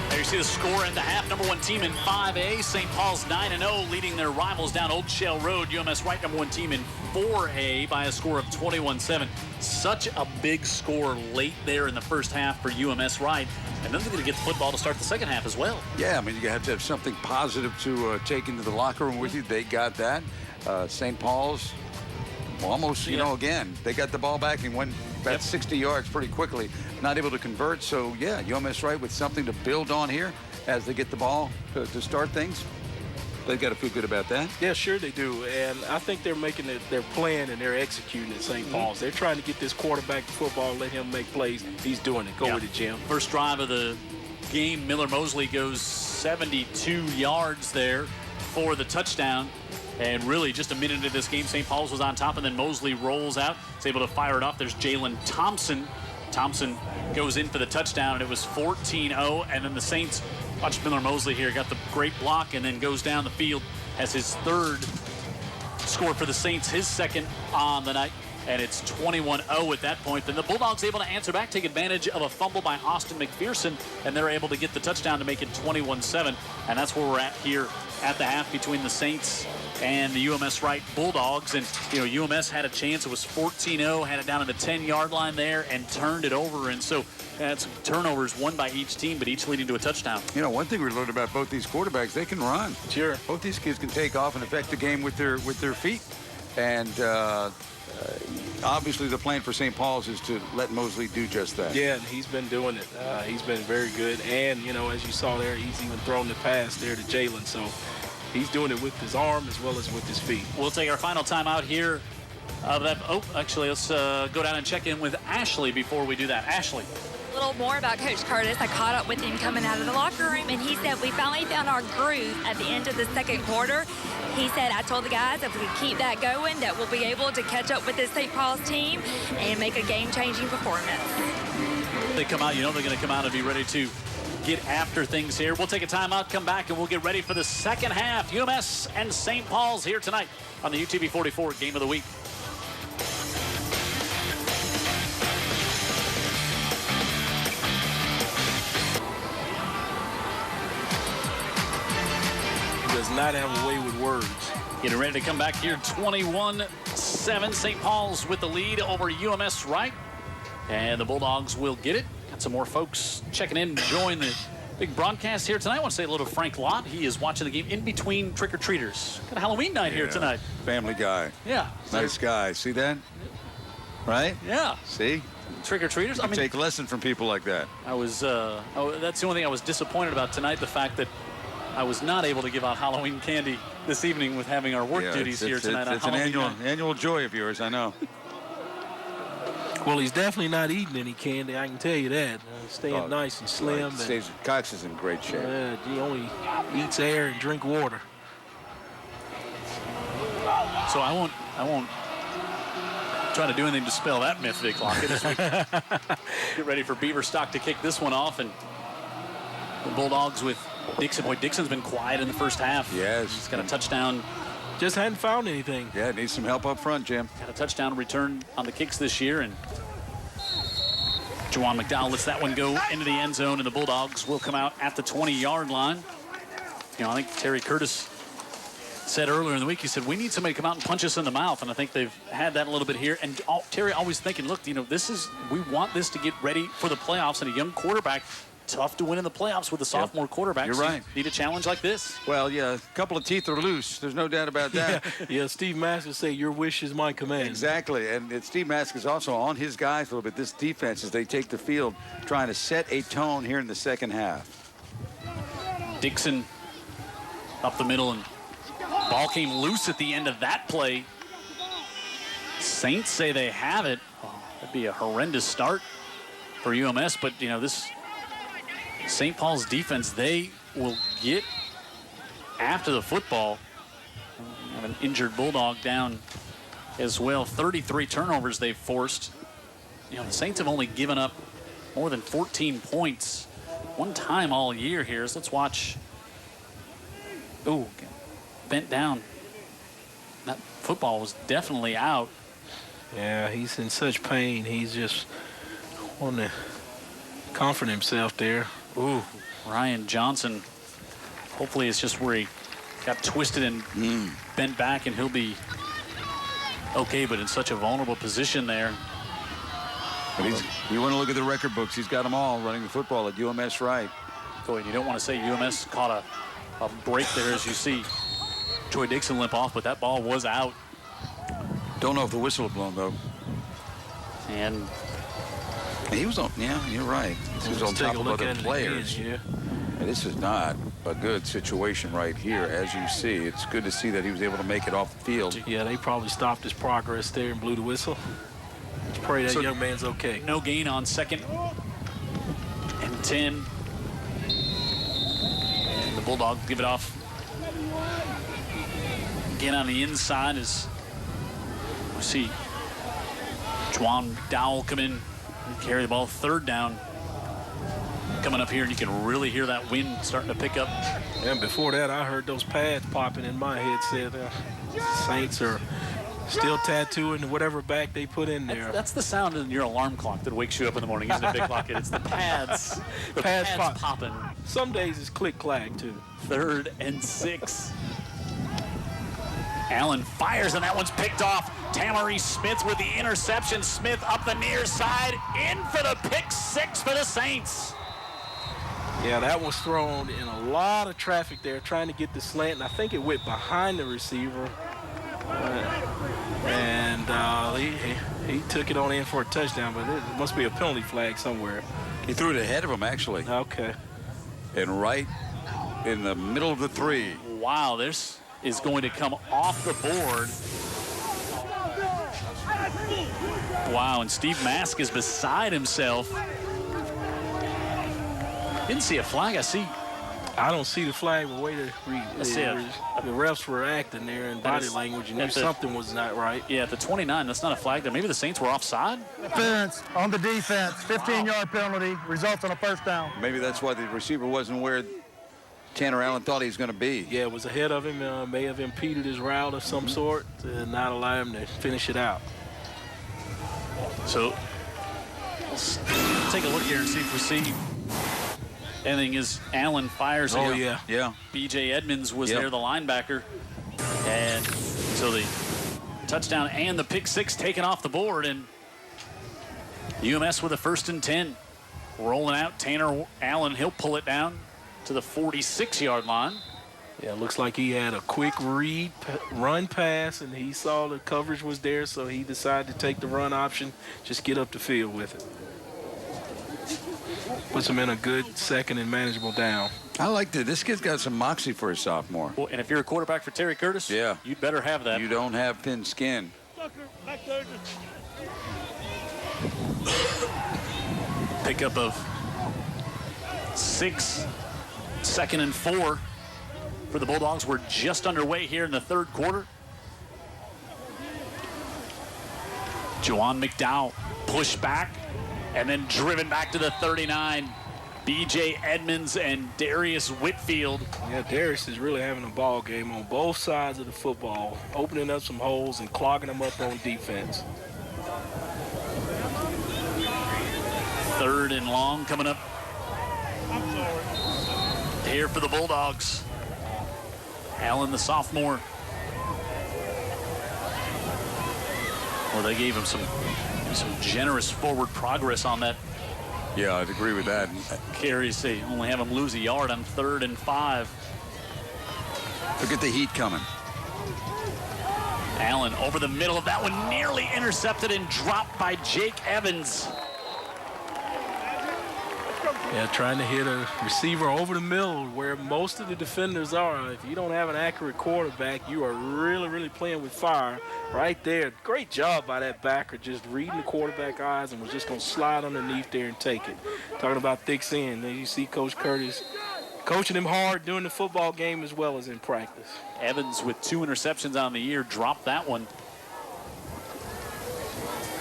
There you see the score in the half. Number 1 team in 5A. St. Paul's 9-0, leading their rivals down Old Shell Road. UMS Wright, number 1 team in 4A by a score of 21-7. Such a big score late there in the first half for UMS Wright. And then they're going to get the football to start the second half as well. Yeah, I mean, you have to have something positive to take into the locker room with you. They got that. St. Paul's, almost, you know, again, they got the ball back and went about 60 yards pretty quickly. Not able to convert. So, yeah, UMS Wright with something to build on here as they get the ball to start things. They've got to feel good about that. Yeah, sure they do. And I think they're making their plan and they're executing at St. Paul's. They're trying to get this quarterback the football, let him make plays. He's doing it. Go with it, Jim. First drive of the game, Miller Mosley goes 72 yards there for the touchdown. And really, just a minute into this game, St. Paul's was on top, and then Mosley rolls out. He's able to fire it off. There's Jalen Thompson. Thompson goes in for the touchdown, and it was 14-0. And then the Saints, watch Miller Mosley here, got the great block, and then goes down the field as his third score for the Saints, his second on the night. And it's 21-0 at that point. Then the Bulldogs able to answer back, take advantage of a fumble by Austin McPherson, and they're able to get the touchdown to make it 21-7. And that's where we're at here at the half between the Saints and the UMS Wright Bulldogs. And, you know, UMS had a chance. It was 14-0, had it down at the 10-yard line there and turned it over. And so that's turnovers, one by each team, but each leading to a touchdown. You know, one thing we learned about both these quarterbacks, they can run. Sure. Both these kids can take off and affect the game with their feet. And obviously the plan for St. Paul's is to let Mosley do just that. Yeah, and he's been doing it. He's been very good. And, you know, as you saw there, he's even thrown the pass there to Jalen. So he's doing it with his arm as well as with his feet. We'll take our final timeout here. Actually, let's go down and check in with Ashley before we do that. Ashley. A little more about Coach Curtis. I caught up with him coming out of the locker room, and he said we finally found our groove at the end of the second quarter. He said, I told the guys if we keep that going, that we'll be able to catch up with this St. Paul's team and make a game-changing performance. They come out, you know they're going to come out and be ready to get after things here. We'll take a timeout, come back, and we'll get ready for the second half. UMS and St. Paul's here tonight on the UTV 44 Game of the Week. Does not have a way with words. Getting ready to come back here, 21-7. St. Paul's with the lead over UMS Wright. And the Bulldogs will get it. Got some more folks checking in, enjoying the big broadcast here tonight. I want to say hello to Frank Lott. He is watching the game in between trick-or-treaters. Got a Halloween night here tonight. Family guy. Yeah. Nice guy. See that? Right? Yeah. See? Trick-or-treaters. I mean, take lesson from people like that. I was, that's the only thing I was disappointed about tonight, the fact that I was not able to give out Halloween candy this evening with having our work duties here tonight. It's an annual joy of yours, I know. Well, he's definitely not eating any candy, I can tell you that. Staying nice and slim. Right. Cox is in great shape. He only eats air and drink water. So I won't try to do anything to spell that myth, Vic Lockett, as we get ready for Beaverstock to kick this one off. And the Bulldogs with Dixon. Boy, Dixon's been quiet in the first half. Yes. He's got a touchdown. Just hadn't found anything. Yeah, needs some help up front, Jim. Got a touchdown return on the kicks this year, and Juwan McDowell lets that one go into the end zone, and the Bulldogs will come out at the 20-yard line. You know, I think Terry Curtis said earlier in the week, he said, we need somebody to come out and punch us in the mouth, and I think they've had that a little bit here. And Terry always thinking, look, you know, we want this to get ready for the playoffs, and a young quarterback, tough to win in the playoffs with a sophomore quarterback. You're right. Need a challenge like this. Well, yeah, a couple of teeth are loose. There's no doubt about that. Yeah, Steve Mask say your wish is my command. Exactly, and Steve Mask is also on his guys a little bit. This defense, as they take the field, trying to set a tone here in the second half. Dixon up the middle, and ball came loose at the end of that play. Saints say they have it. Oh, that'd be a horrendous start for UMS, but, you know, this St. Paul's defense, they will get after the football. Have an injured Bulldog down as well. 33 turnovers they've forced. You know, the Saints have only given up more than 14 points one time all year here. So let's watch. Ooh, bent down. Not football was definitely out. Yeah, he's in such pain. He's just wanting to comfort himself there. Ooh, Ryan Johnson. Hopefully it's just where he got twisted and bent back, and he'll be okay, but in such a vulnerable position there. But you want to look at the record books. He's got them all running the football at UMS Wright. Go ahead. You don't want to say UMS caught a break there, as you see Troy Dixon limp off, but that ball was out. Don't know if the whistle had blown, though. And he was on, yeah, you're right. He was on top of other players. Again, And this is not a good situation right here, as you see. It's good to see that he was able to make it off the field. Yeah, they probably stopped his progress there and blew the whistle. Let's pray that young man's okay. no gain on 2nd and 10. And the Bulldogs give it off again on the inside as we see Juwan McDowell come in and carry the ball. 3rd down coming up here, and you can really hear that wind starting to pick up. And before that, I heard those pads popping in my head. Said Saints are still tattooing whatever back they put in there. That's the sound in your alarm clock that wakes you up in the morning, isn't it, Big Lockett? It's the pads. The pads popping. Some days it's click-clack, too. 3rd and 6. Allen fires, and that one's picked off. Tamari Smith with the interception. Smith up the near side, in for the pick 6 for the Saints. Yeah, that was thrown in a lot of traffic there, trying to get the slant, and I think it went behind the receiver. He took it on in for a touchdown, but it must be a penalty flag somewhere. He threw it ahead of him, actually. Okay. And right in the middle of the 3. Wow, this is going to come off the board. Wow, and Steve Mask is beside himself. Didn't see a flag. I don't see the flag, but way to read. The refs were acting there in body language and knew something was not right. Yeah, at the 29, that's not a flag there. Maybe the Saints were offside? Interference on the defense. 15-yard penalty. Results on a 1st down. Maybe that's why the receiver wasn't where Tanner Allen thought he was going to be. Yeah, it was ahead of him. May have impeded his route of some sort to not allow him to finish it out. So let's take a look here and see if we see anything as Allen fires. Oh, here. yeah. B.J. Edmonds was there, the linebacker. And so the touchdown and the pick 6 taken off the board. And UMS with a 1st and 10. Rolling out Tanner Allen. He'll pull it down to the 46-yard line. Yeah, it looks like he had a quick read, run pass, and he saw the coverage was there, so he decided to take the run option, just get up the field with it. Puts him in a good 2nd and manageable down. I like that. This kid's got some moxie for a sophomore. Well, and if you're a quarterback for Terry Curtis, you'd better have that. You don't have thin skin. Pickup of 6, 2nd and 4 for the Bulldogs. We're just underway here in the 3rd quarter. Juwan McDowell pushed back and then driven back to the 39. B.J. Edmonds and Darius Whitfield. Yeah, Darius is really having a ball game on both sides of the football, opening up some holes and clogging them up on defense. 3rd and long coming up here for the Bulldogs. Allen, the sophomore. Well, they gave him some generous forward progress on that. Yeah, I'd agree with that. Carries, they only have him lose a yard on 3rd and 5. Look at the heat coming. Allen over the middle of that one, nearly intercepted and dropped by Jake Evans. Yeah, trying to hit a receiver over the middle where most of the defenders are. If you don't have an accurate quarterback, you are really playing with fire right there. Great job by that backer, just reading the quarterback eyes and was just going to slide underneath there and take it. Talking about thick skin. You see Coach Curtis coaching him hard during the football game as well as in practice. Evans with 2 interceptions on the year, dropped that one.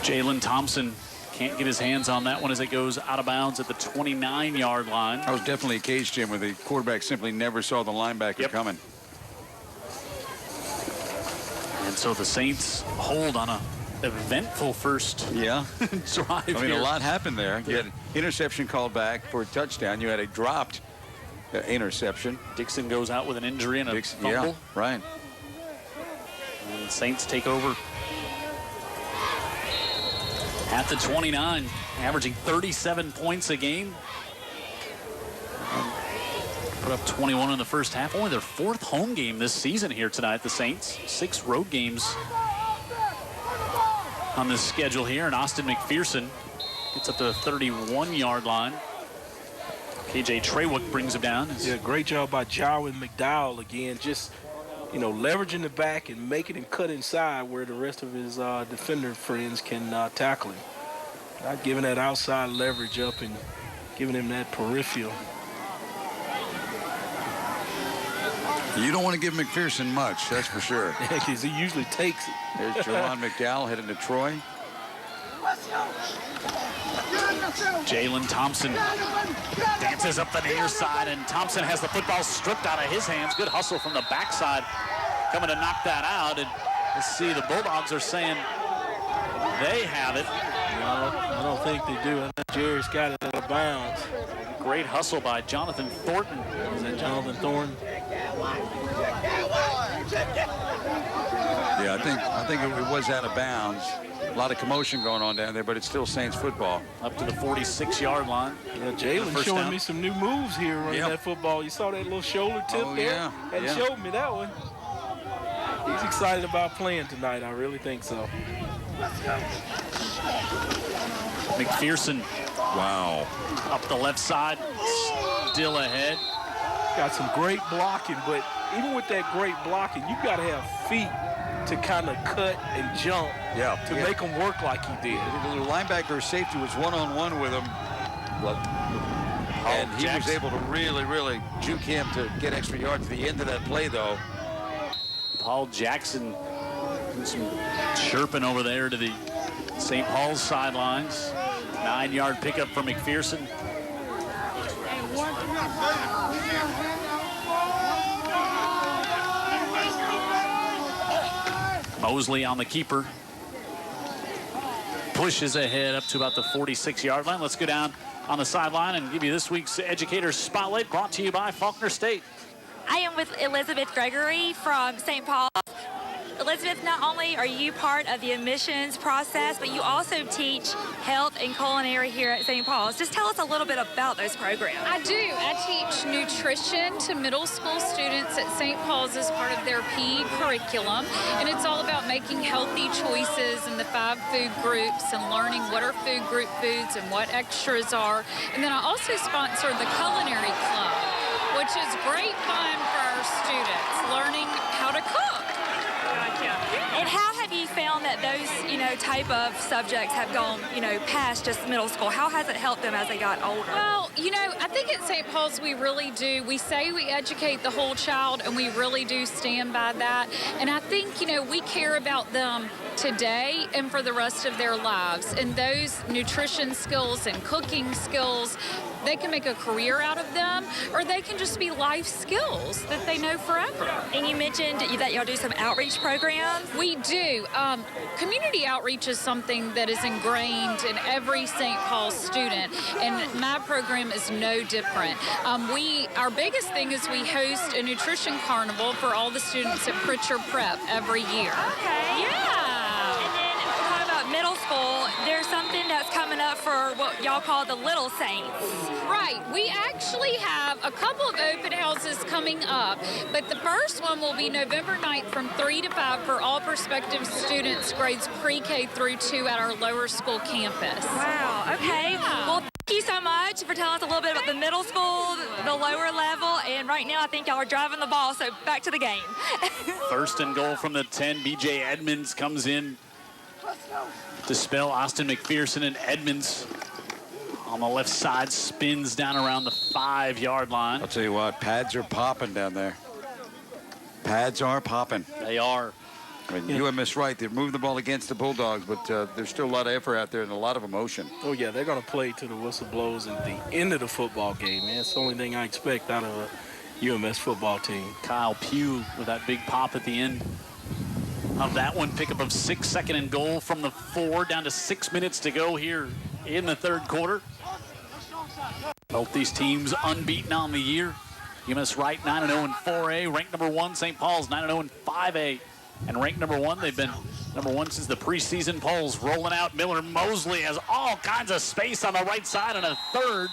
Jalen Thompson can't get his hands on that one as it goes out of bounds at the 29-yard line. That was definitely a case, Jim, where the quarterback simply never saw the linebacker coming. And so the Saints hold on a eventful first drive. I mean, here. a lot happened there. You had an interception called back for a touchdown. You had a dropped interception. Dixon goes out with an injury and a fumble. Yeah, right. And the Saints take over at the 29, averaging 37 points a game. Put up 21 in the first half. Only their 4th home game this season here tonight, the Saints. 6 road games on this schedule here. And Austin McPherson gets up to the 31-yard line. KJ Treywick brings him down. Yeah, great job by Jarwin McDowell again. Just, leveraging the back and making him cut inside where the rest of his defender friends can tackle him. Not giving that outside leverage up and giving him that peripheral. You don't want to give McPherson much, that's for sure. Yeah, because he usually takes it. There's Jerron McDowell heading to Troy. Jalen Thompson dances up the near side, and Thompson has the football stripped out of his hands. Good hustle from the backside, coming to knock that out. And let's see, the Bulldogs are saying they have it. No, I don't think they do. I think Jerry's got it out of bounds. Great hustle by Jonathan Thornton. Is that Jonathan Thornton? Yeah, I think it was out of bounds. A lot of commotion going on down there, but it's still Saints football. Up to the 46-yard line. Yeah, Jalen's showing me some new moves here running that football. You saw that little shoulder tip there? Yeah. Showed me that one. He's excited about playing tonight. I really think so. McPherson. Wow. Up the left side. Still ahead. Got some great blocking, but even with that great blocking, you've got to have feet to kind of cut and jump to make them work like he did. The linebacker safety was one-on-one with him. And he was able to really, really juke him to get extra yards at the end of that play, though. Paul Jackson doing some chirping over there to the St. Paul's sidelines. 9-yard pickup for McPherson. Mosley on the keeper. Pushes ahead up to about the 46-yard line. Let's go down on the sideline and give you this week's Educators Spotlight, brought to you by Faulkner State. I am with Elizabeth Gregory from St. Paul's. Elizabeth, not only are you part of the admissions process, but you also teach health and culinary here at St. Paul's. Just tell us a little bit about those programs. I do. I teach nutrition to middle school students at St. Paul's as part of their PE curriculum. And it's all about making healthy choices in the 5 food groups and learning what are food group foods and what extras are. And then I also sponsor the Culinary Club, which is great fun for our students, learning how to cook. And how have you found that those, type of subjects have gone, past just middle school? How has it helped them as they got older? Well, I think at St. Paul's we really do. We say we educate the whole child, and we really do stand by that. And I think, we care about them today and for the rest of their lives. And those nutrition skills and cooking skills, they can make a career out of them, or they can just be life skills that they know forever. And you mentioned that y'all do some outreach programs. We do. Community outreach is something that is ingrained in every St. Paul student, and my program is no different. Our biggest thing is we host a nutrition carnival for all the students at Pritchard Prep every year. Okay. Yeah. Middle school, there's something that's coming up for what y'all call the Little Saints. Right. We actually have a couple of open houses coming up, but the first one will be November 9th from 3 to 5 for all prospective students, grades pre-K through 2 at our lower school campus. Wow. Okay. Yeah. Well, thank you so much for telling us a little bit about the middle school, the lower level, and right now I think y'all are driving the ball, so back to the game. First and goal from the 10. B.J. Edmonds comes in to spell Austin McPherson, and Edmonds on the left side spins down around the 5-yard line. I'll tell you what, pads are popping down there. Pads are popping. They are. I mean, UMS Wright, they've moved the ball against the Bulldogs, but there's still a lot of effort out there and a lot of emotion. Oh, yeah, they're going to play to the whistle blows at the end of the football game, man. It's the only thing I expect out of a UMS football team. Kyle Pugh with that big pop at the end. of that one. Pickup of 6, second and goal from the 4, down to 6 minutes to go here in the third quarter. Both these teams unbeaten on the year. UMS Wright 9-0 in 4A, ranked number 1. St. Paul's 9-0 in 5A, and ranked number 1. They've been number 1 since the preseason polls. Rolling out, Miller Mosley has all kinds of space on the right side, and a third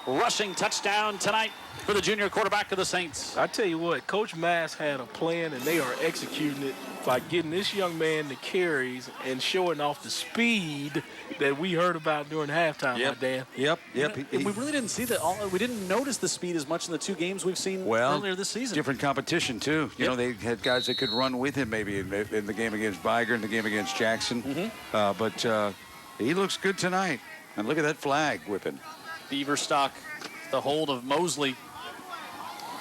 rushing touchdown tonight for the junior quarterback of the Saints. I tell you what, Coach Mass had a plan, and they are executing it by getting this young man the carries and showing off the speed that we heard about during halftime, my Dan. Yep. We really didn't see that. We didn't notice the speed as much in the 2 games we've seen earlier this season. Different competition, too. You know, they had guys that could run with him maybe in the game against Viger and the game against Jackson. But he looks good tonight. And look at that flag whipping. Beaverstock, the hold of Mosley.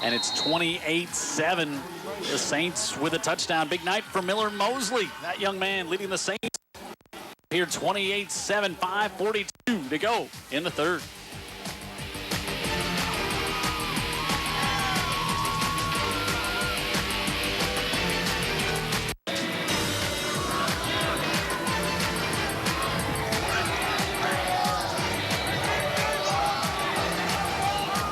And it's 28-7. The Saints with a touchdown. Big night for Miller Mosley. That young man leading the Saints here 28-7, 5:42 to go in the third.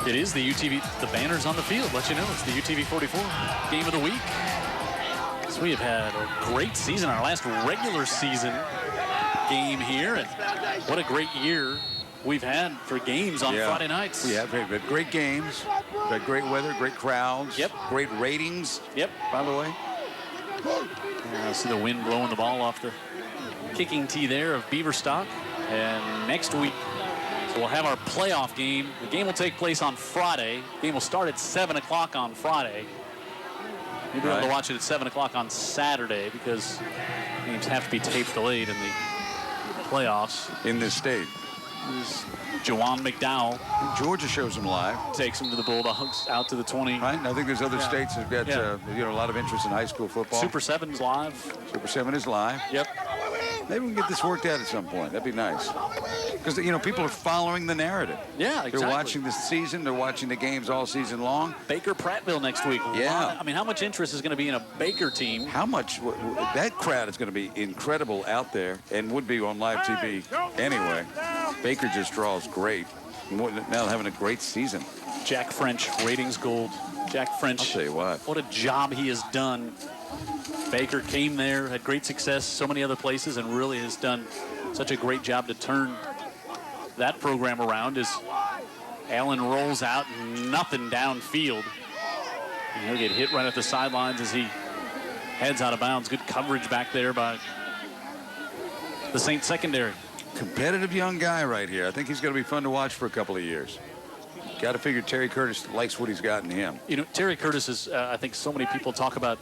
It is the UTV, the banners on the field let you know it's the UTV 44 game of the week. So we have had a great season, our last regular season game here, and what a great year we've had for games on Friday nights. We have had great games, we've had great weather, great crowds, great ratings. By the way. I see the wind blowing the ball off the kicking tee there of Beaverstock. And next week, so we'll have our playoff game. The game will take place on Friday. The game will start at 7 o'clock on Friday. You'll be able to watch it at 7 o'clock on Saturday because games have to be tape delayed in the playoffs. In this state. Jawan McDowell. Georgia shows them live. Takes them to the Bulldogs, out to the 20. Right, and I think there's other states that have got a lot of interest in high school football. Super 7's live. Super 7 is live. Yep. Maybe we can get this worked out at some point. That'd be nice. Because, people are following the narrative. Yeah, exactly. They're watching the season. They're watching the games all season long. Baker Prattville next week. Yeah. I mean, how much interest is going to be in a Baker team? How much? That crowd is going to be incredible out there and would be on live TV anyway. Baker just draws great. Now having a great season. Jack French, ratings gold. Jack French. I'll tell you what a job he has done. Baker came there, had great success so many other places, and really has done such a great job to turn that program around as Allen rolls out, nothing downfield. And he'll get hit right at the sidelines as he heads out of bounds. Good coverage back there by the Saints secondary. Competitive young guy right here. I think he's going to be fun to watch for a couple of years. Got to figure Terry Curtis likes what he's got in him. Terry Curtis is, I think so many people talk about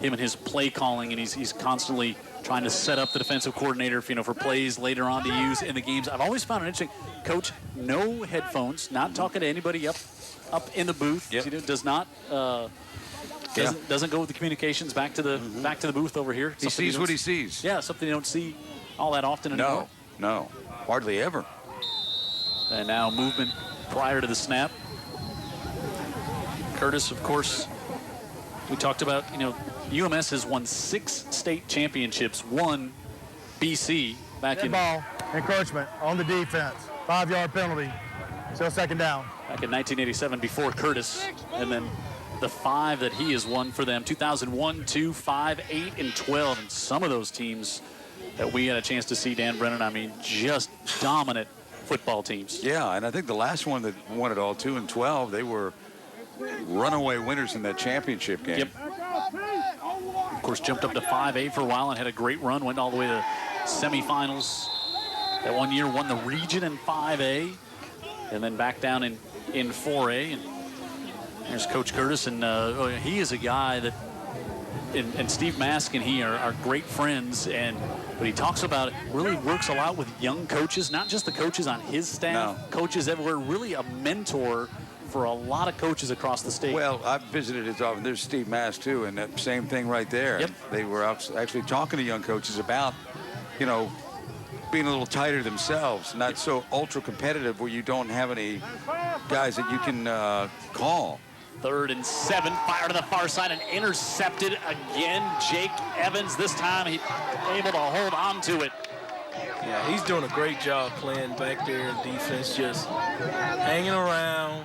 him and his play calling, and he's constantly trying to set up the defensive coordinator for plays later on to use in the games. I've always found it interesting. Coach, no headphones, not talking to anybody up in the booth. Does not doesn't go with the communications back to the booth over here. He sees what he sees. Yeah, something you don't see all that often anymore. No, hardly ever. And now movement prior to the snap. Curtis, of course, we talked about, UMS has won 6 state championships, 1 BC back in ball, encroachment on the defense, 5-yard penalty, still second down. Back in 1987 before Curtis, and then the 5 that he has won for them, 2001, 2, 5, 8, and 12. And some of those teams that we had a chance to see, Dan Brennan, just dominant football teams. Yeah, and I think the last one that won it all, 2 and 12, they were runaway winners in that championship game. Yep. Of course, jumped up to 5A for a while and had a great run, went all the way to semifinals. That one year won the region in 5A, and then back down in 4A. And there's Coach Curtis, and he is a guy that, and Steve Mask and he are great friends, and what he talks about really works a lot with young coaches, not just the coaches on his staff, coaches everywhere, really a mentor for a lot of coaches across the state. Well, I've visited his office. There's Steve Mask, too, and that same thing right there. Yep. They were actually talking to young coaches about, being a little tighter themselves, not so ultra competitive where you don't have any guys that you can call. 3rd and 7. Fire to the far side and intercepted again. Jake Evans, this time he able to hold on to it. Yeah, he's doing a great job playing back there in defense, just hanging around.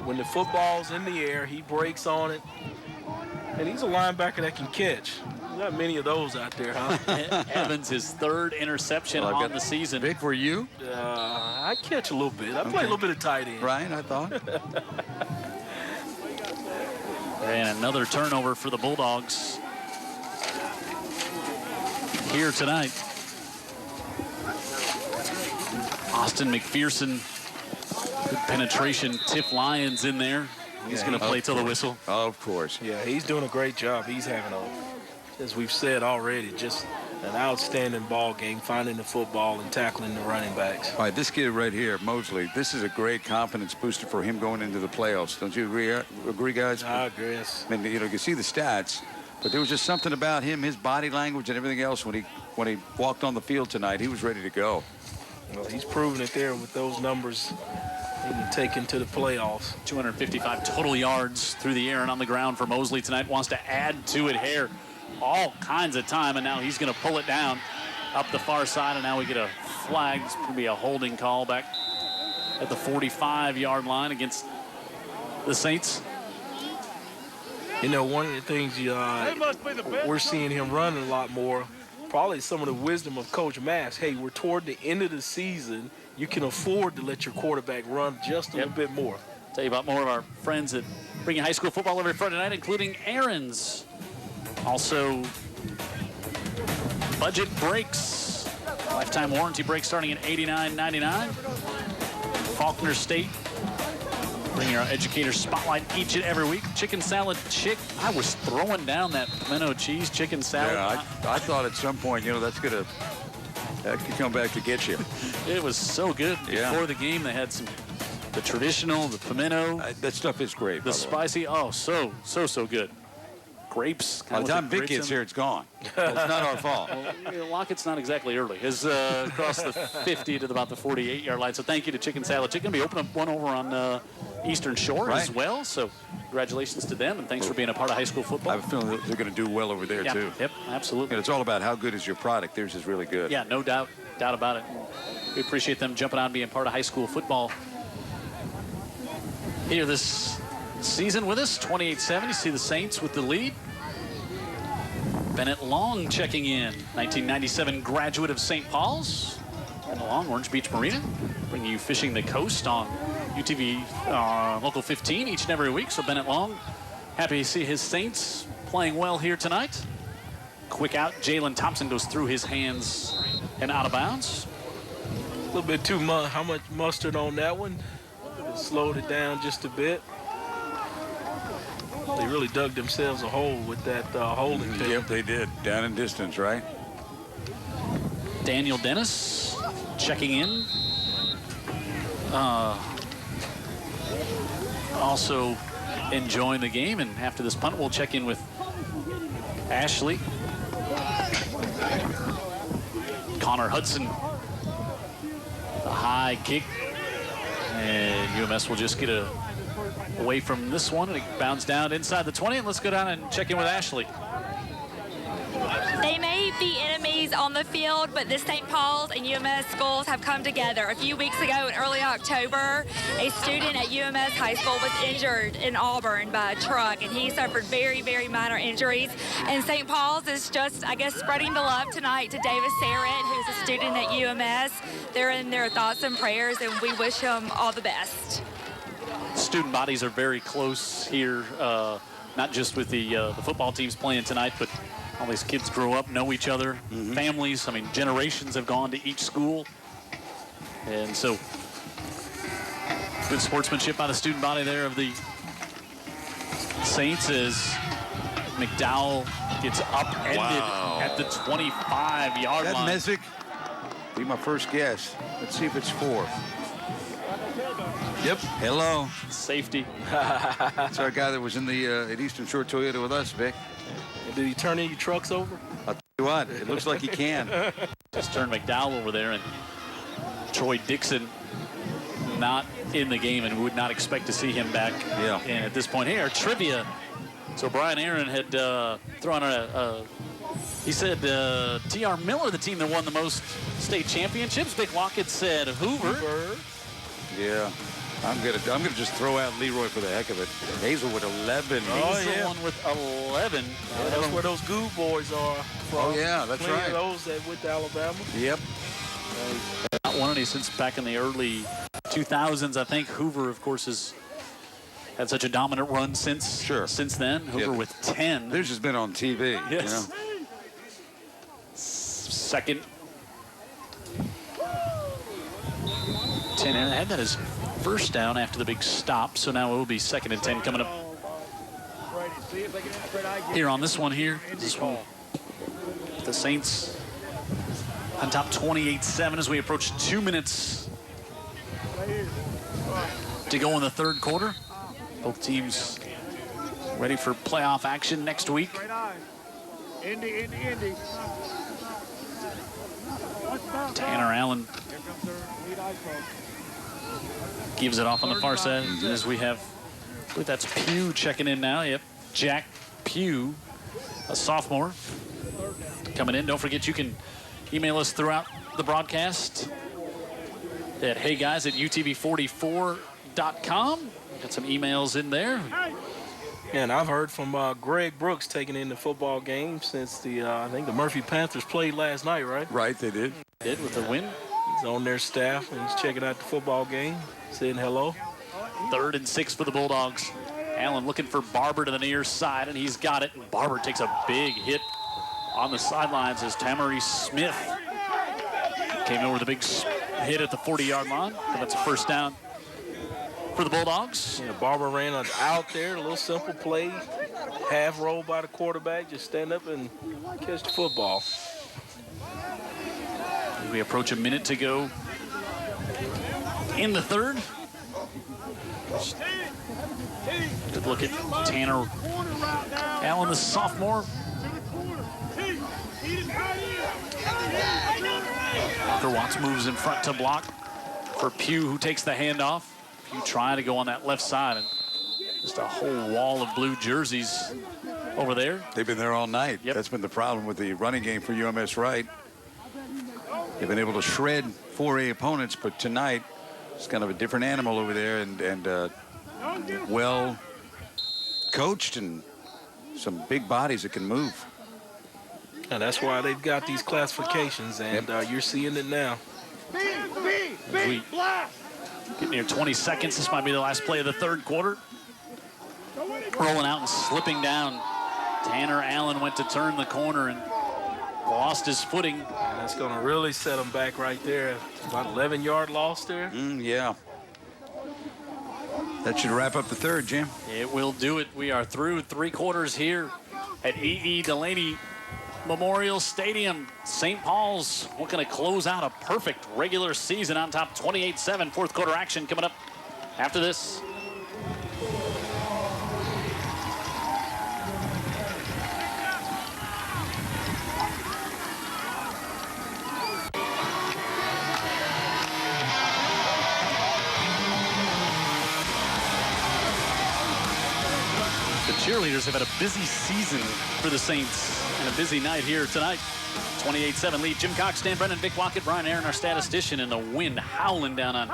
When the football's in the air, he breaks on it. And he's a linebacker that can catch. Not many of those out there, huh? Evans, his 3rd interception on the season. Big for you? I catch a little bit. I play a little bit of tight end. Right, I thought. And another turnover for the Bulldogs here tonight. Austin McPherson, good penetration. Tiff Lyons in there. He's going to play till the whistle. Of course. Yeah, he's doing a great job. He's having as we've said already, just an outstanding ball game, finding the football and tackling the running backs. All right, this kid right here, Mosley, this is a great confidence booster for him going into the playoffs. Don't you agree, guys? I agree. I mean, you know, you can see the stats, but there was just something about him, his body language and everything else when he walked on the field tonight. He was ready to go. Well, he's proven it there with those numbers. He can take into the playoffs. 255 total yards through the air and on the ground for Mosley tonight. Wants to add to it here. All kinds of time, and now he's going to pull it down up the far side, and now we get a flag. It's going to be a holding call back at the 45-yard line against the Saints. You know, one of the things we're seeing him running a lot more, probably some of the wisdom of Coach Mass. Hey, we're toward the end of the season. You can afford to let your quarterback run just a little bit more. Tell you about more of our friends at Pregame High School football every Friday night, including Aaron's. Also, budget brakes. Lifetime warranty brakes starting at $89.99. Faulkner State. Bringing our educator spotlight each and every week. Chicken salad chick. I was throwing down that pimento cheese chicken salad. Yeah, I thought at some point, you know, that could come back to get you. It was so good. Yeah. Before the game, they had the traditional, the pimento. That stuff is great. The spicy. Oh, so good. Grapes. By the time Vic gets here, it's gone. It's not our fault. Well, Lockett's not exactly early. He's across the 50 to about the 48-yard line. So thank you to Chicken Salad Chicken. Be opening up one over on Eastern Shore as well. So congratulations to them, and thanks for being a part of high school football. I have a feeling that they're going to do well over there, too. Yep, absolutely. And it's all about how good is your product. Theirs is really good. Yeah, no doubt about it. We appreciate them jumping out and being part of high school football here this season with us. 28-7. You see the Saints with the lead. Bennett Long checking in. 1997 graduate of St. Paul's. Bennett Long, Orange Beach Marina. Bringing you Fishing the Coast on UTV Local 15 each and every week. So Bennett Long, happy to see his Saints playing well here tonight. Quick out. Jalen Thompson goes through his hands and out of bounds. A little bit too much. How much mustard on that one? Slowed it down just a bit. They really dug themselves a hole with that holding tape. Yep, they did. Down in distance, right? Daniel Dennis checking in. Also enjoying the game. And after this punt, we'll check in with Ashley. Connor Hudson. The high kick. And UMS will just get away from this one, and it bounds down inside the 20. And let's go down and check in with Ashley. They may be enemies on the field, but the St. Paul's and UMS schools have come together. A few weeks ago in early October, a student at UMS High School was injured in Auburn by a truck, and he suffered very, very minor injuries. And St. Paul's is just, I guess, spreading the love tonight to Davis Sarrett, who's a student at UMS. They're in their thoughts and prayers, and we wish him all the best. Student bodies are very close here, not just with the football teams playing tonight, but all these kids grow up, know each other, families. I mean, generations have gone to each school. And so, good sportsmanship by the student body there of the Saints as McDowell gets upended at the 25-yard line. Messick? Be my first guess. Let's see if it's 4. Yep. Hello. Safety. That's our guy that was in the at Eastern Shore Toyota with us, Vic. Did he turn any trucks over? I'll tell you what, it looks like he can. Just turned McDowell over there, and Troy Dixon not in the game and would not expect to see him back in at this point. Here, our trivia. So Brian Aaron had thrown he said T.R. Miller, the team that won the most state championships. Vic Lockett said Hoover. Yeah. I'm gonna just throw out Leroy for the heck of it. Hazelwood 11. Hazelwood with 11. That's where those Goo boys are from. Oh yeah, that's Plenty right. of those that went to Alabama. Yep. Not won any since back in the early 2000s. I think Hoover, of course, has had such a dominant run since then. Hoover with 10. They've just been on TV. Yes. You know? Second. 10. And had that as first down after the big stop. So now it will be 2nd and 10 coming up. Here on this one here. This one. The Saints on top 28-7 as we approach 2 minutes to go in the third quarter. Both teams ready for playoff action next week. Indy. Tanner Allen gives it off on the far side as we have, I believe that's Pugh checking in now. Yep, Jack Pugh, a sophomore, coming in. Don't forget you can email us throughout the broadcast at heyguys@utv44.com. Got some emails in there. And I've heard from Greg Brooks taking in the football game since I think the Murphy Panthers played last night, right? Right, they did. Did with the win. He's on their staff and he's checking out the football game, saying hello. 3rd and 6 for the Bulldogs. Allen looking for Barber to the near side, and he's got it. And Barber takes a big hit on the sidelines as Tamari Smith came in with a big hit at the 40-yard line. And that's a first down for the Bulldogs. Yeah, Barber ran out there, a little simple play, half roll by the quarterback, just stand up and catch the football. As we approach a minute to go in the third. Good look at Tanner Allen, the sophomore. Walker Watts moves in front to block for Pugh, who takes the handoff. Pugh trying to go on that left side, and just a whole wall of blue jerseys over there. They've been there all night. Yep. That's been the problem with the running game for UMS Wright. They've been able to shred 4A opponents, but tonight it's kind of a different animal over there, and well coached and some big bodies that can move. And that's why they've got these classifications, and you're seeing it now. As we get near 20 seconds, this might be the last play of the third quarter. Rolling out and slipping down. Tanner Allen went to turn the corner and lost his footing. And that's going to really set him back right there. About 11-yard loss there. Yeah. That should wrap up the third, Jim. It will do it. We are through 3 quarters here at E.E. Delaney Memorial Stadium. St. Paul's looking to close out a perfect regular season on top 28-7. Fourth quarter action coming up after this. The cheerleaders have had a busy season for the Saints and a busy night here tonight. 28-7 lead. Jim Cox, Dan Brennan, Vic Lockett, Brian Aaron, our statistician, and the wind howling down on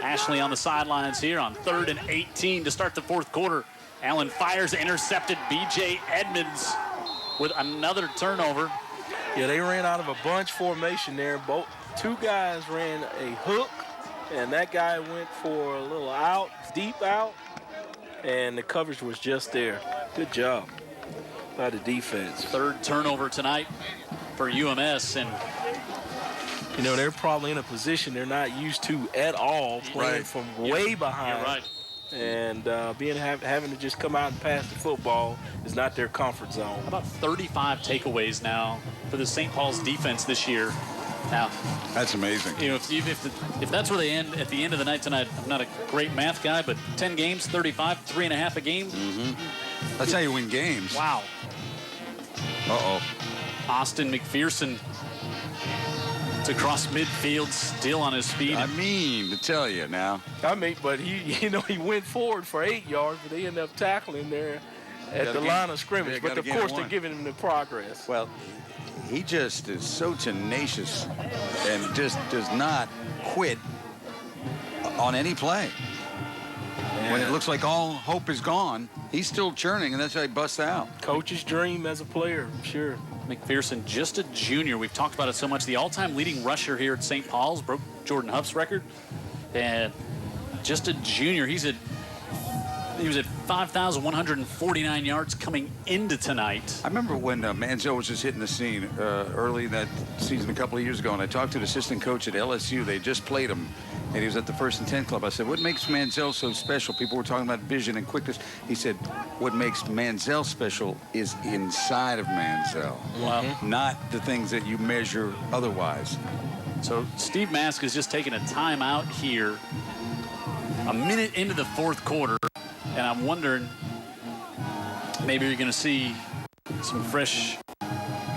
Ashley on the sidelines here on 3rd and 18 to start the fourth quarter. Allen fires, intercepted. B.J. Edmonds with another turnover. Yeah, they ran out of a bunch formation there. Two guys ran a hook, and that guy went for a little out, deep out, and the coverage was just there. Good job by the defense. Third turnover tonight for UMS, and you know, they're probably in a position they're not used to at all, playing from way behind. You're right. And having to just come out and pass the football is not their comfort zone. How about 35 takeaways now for the St. Paul's defense this year? Now, that's amazing. You know, if that's where they end at the end of the night tonight, I'm not a great math guy, but 10 games, 35, 3.5 a game. Mm-hmm. That's how you win games. Wow. Uh-oh. Austin McPherson across midfield, still on his feet. I mean, to tell you now. I mean, but he went forward for 8 yards, but they ended up tackling there at the line of scrimmage. But of course, they're giving him the progress. Well, he just is so tenacious and just does not quit on any play. When it looks like all hope is gone, he's still churning, and that's how he busts out. Coach's dream as a player, sure. McPherson, just a junior. We've talked about it so much. The all-time leading rusher here at St. Paul's, broke Jordan Huff's record. And just a junior. He was at 5,149 yards coming into tonight. I remember when Manziel was just hitting the scene early that season a couple of years ago, and I talked to the assistant coach at LSU. They just played him, and he was at the 1st and 10 club. I said, what makes Manziel so special? People were talking about vision and quickness. He said, what makes Manziel special is inside of Manziel. Wow. Not the things that you measure otherwise. So Steve Mask is just taking a timeout here a minute into the 4th quarter. And I'm wondering, maybe you're going to see some fresh,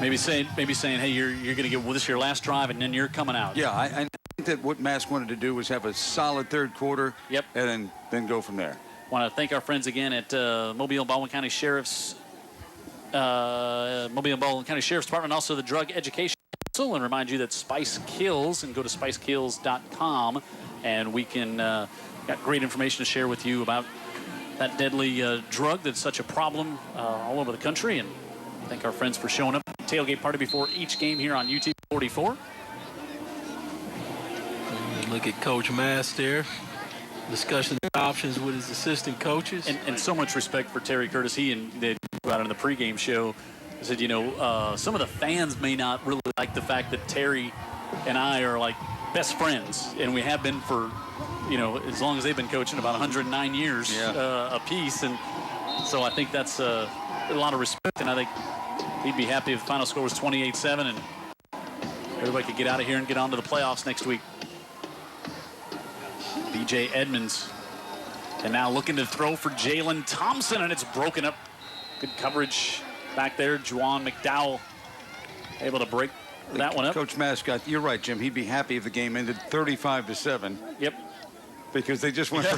maybe saying, hey, you're going to get this your last drive, and then you're coming out. Yeah, I think that what Mask wanted to do was have a solid 3rd quarter. Yep. And then go from there. Want to thank our friends again at Mobile and Baldwin County Sheriff's Department, also the Drug Education Council, and remind you that Spice Kills, and go to spicekills.com, and we can got great information to share with you about that deadly drug that's such a problem all over the country. And thank our friends for showing up. Tailgate party before each game here on UT 44. Look at Coach Mass there. Discussing the options with his assistant coaches. And so much respect for Terry Curtis. They talked about it in the pregame show. He said, some of the fans may not really like the fact that Terry and I are like best friends. And we have been for as long as they've been coaching, about 109 years apiece. And so I think that's a lot of respect. And I think he'd be happy if the final score was 28-7 and everybody could get out of here and get on to the playoffs next week. B.J. Edmonds. And now looking to throw for Jalen Thompson, and it's broken up. Good coverage back there. Juwan McDowell able to break that one up. Coach Mascott, you're right, Jim. He'd be happy if the game ended 35-7. Yep. Because they just went for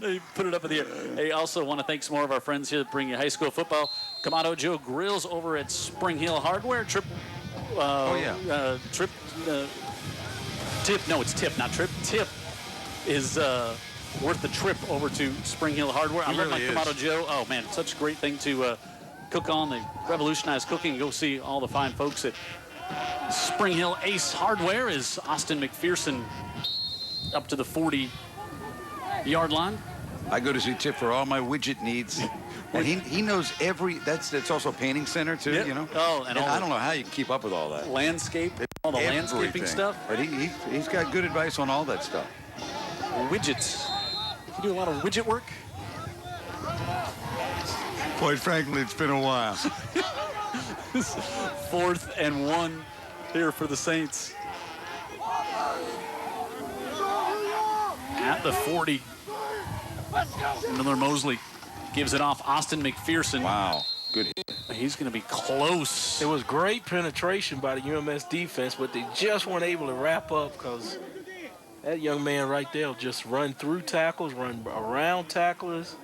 they put it up in the air. Hey, also want to thank some more of our friends here that bring you high school football. Kamado Joe Grills over at Spring Hill Hardware. Tip. No, it's Tip, not Trip. Tip is worth the trip over to Spring Hill Hardware. I love my Kamado Joe. Oh, man, such a great thing to cook on. They revolutionized cooking. Go see all the fine folks at Spring Hill Ace Hardware as Austin McPherson up to the 40-yard line. I go to see Tip for all my widget needs. And he knows that's also a painting center too, Yep. Oh, and I don't know how you can keep up with all that. Landscape, all the landscaping stuff. But he's got good advice on all that stuff. Widgets. You do a lot of widget work? Quite frankly, it's been a while. 4th and 1 here for the Saints. At the 40. Miller Mosley gives it off. Austin McPherson. Wow. Good hit. He's going to be close. It was great penetration by the UMS defense, but they just weren't able to wrap up because that young man right there will just run through tackles, run around tacklers.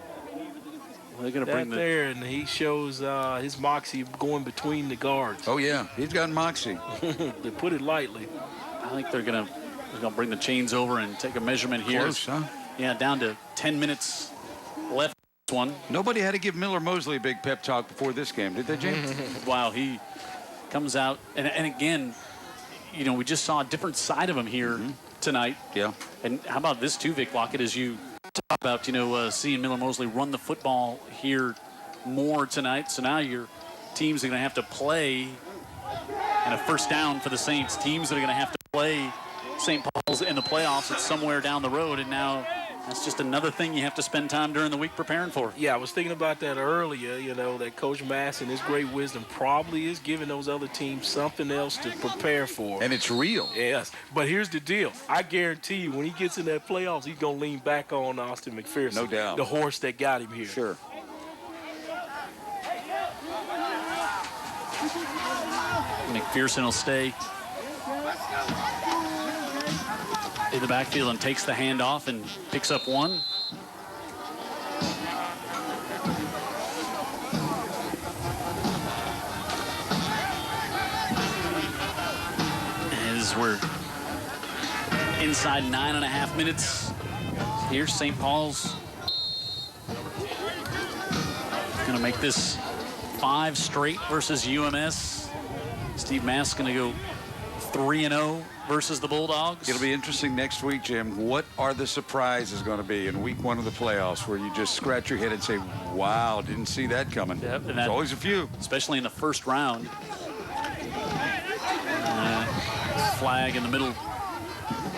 They're going to bring there, and he shows his moxie going between the guards. Oh, yeah. He's got moxie. To put it lightly. I think they're going to bring the chains over and take a measurement here. Close, huh? Yeah, down to 10 minutes left. One. Nobody had to give Miller Mosley a big pep talk before this game, did they, James? Wow, he comes out. And again, we just saw a different side of him here tonight. Yeah. And how about this too, Vic Lockett, as you talk about, seeing Miller Mosley run the football here more tonight. So now your teams are going to have to play, and a first down for the Saints. Teams that are going to have to play St. Paul's in the playoffs. It's somewhere down the road, and now that's just another thing you have to spend time during the week preparing for. Yeah, I was thinking about that earlier, that Coach Mass and his great wisdom probably is giving those other teams something else to prepare for. And it's real. Yes, but here's the deal. I guarantee you when he gets in that playoffs, he's going to lean back on Austin McPherson. No doubt. The horse that got him here. Sure. McPherson will stay In the backfield and takes the handoff and picks up one. As we're inside 9.5 minutes, here's St. Paul's going to make this 5 straight versus UMS. Steve Mass going to go 3-0 versus the Bulldogs. It'll be interesting next week, Jim. What are the surprises going to be in week 1 of the playoffs where you just scratch your head and say, wow, didn't see that coming? Yep, and There's always a few. Especially in the first round. Flag in the middle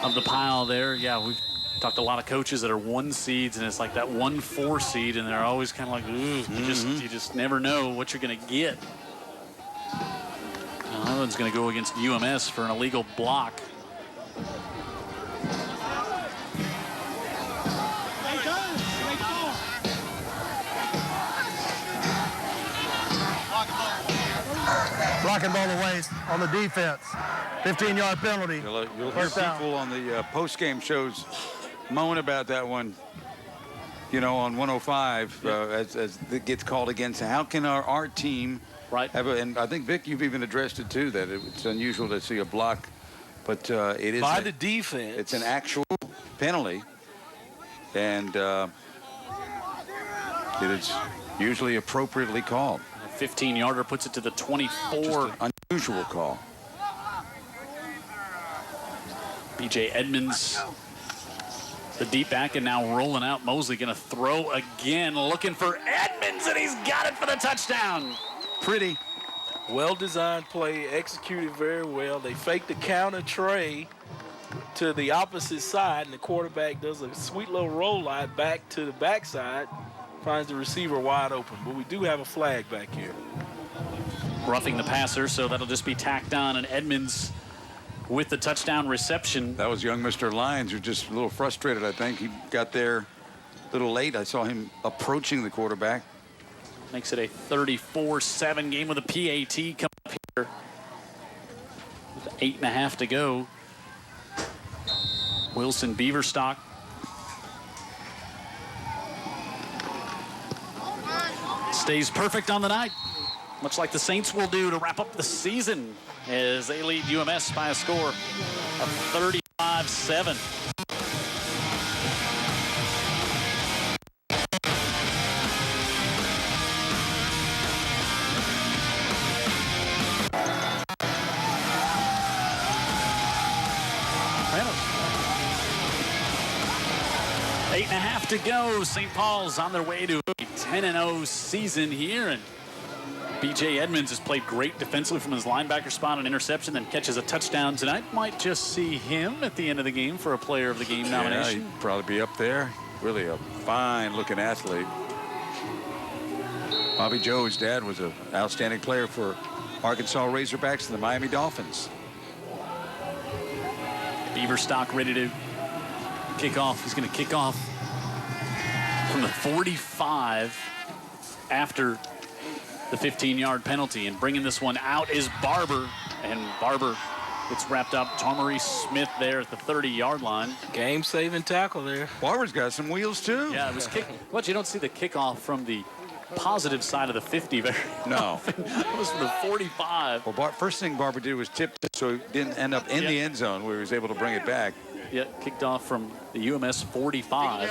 of the pile there. Yeah, we've talked to a lot of coaches that are 1 seeds, and it's like that 1-4 seed, and they're always kind of like, ooh, you just never know what you're going to get. Another one's going to go against UMS for an illegal block. Blocking ball away on the defense. 15-yard penalty. You'll hear people on the post-game shows moan about that one, you know, on 105 as it gets called against. How can our team have and I think, Vic, you've even addressed it too, that it's unusual to see a block, but it is by the defense. It's an actual penalty, and it is usually appropriately called. A 15-yarder puts it to the 24. Just an unusual call. B.J. Edmonds, the deep back, and now rolling out. Mosley going to throw again, looking for Edmonds, and he's got it for the touchdown. Pretty. Well-designed play, executed very well. They faked the counter tray to the opposite side, and the quarterback does a sweet little roll out back to the backside, finds the receiver wide open. But we do have a flag back here. Roughing the passer, so that'll just be tacked on, and Edmonds with the touchdown reception. That was young Mr. Lyons, who's just a little frustrated, I think. He got there a little late. I saw him approaching the quarterback. Makes it a 34-7 game with a PAT coming up here. With 8.5 to go. Wilson Beaverstock. Stays perfect on the night, much like the Saints will do to wrap up the season as they lead UMS by a score of 35-7. Eight and a half to go. St. Paul's on their way to a 10-0 season here, and B.J. Edmonds has played great defensively from his linebacker spot on interception, then catches a touchdown tonight. Might just see him at the end of the game for a player of the game nomination. Yeah, he'd probably be up there. Really a fine-looking athlete. Bobby Joe, his dad, was an outstanding player for Arkansas Razorbacks and the Miami Dolphins. Beaverstock ready to kick off. He's going to kick off from the 45 after the 15-yard penalty, and bringing this one out is Barber, and Barber gets wrapped up. Tomari Smith there at the 30-yard line. Game-saving tackle there. Barber's got some wheels too. Yeah, it was kick. But you don't see the kickoff from the positive side of the 50 very often. It was from the 45. Well, first thing Barber did was tip it so he didn't end up in the end zone where he was able to bring it back. Yeah, kicked off from the UMS 45.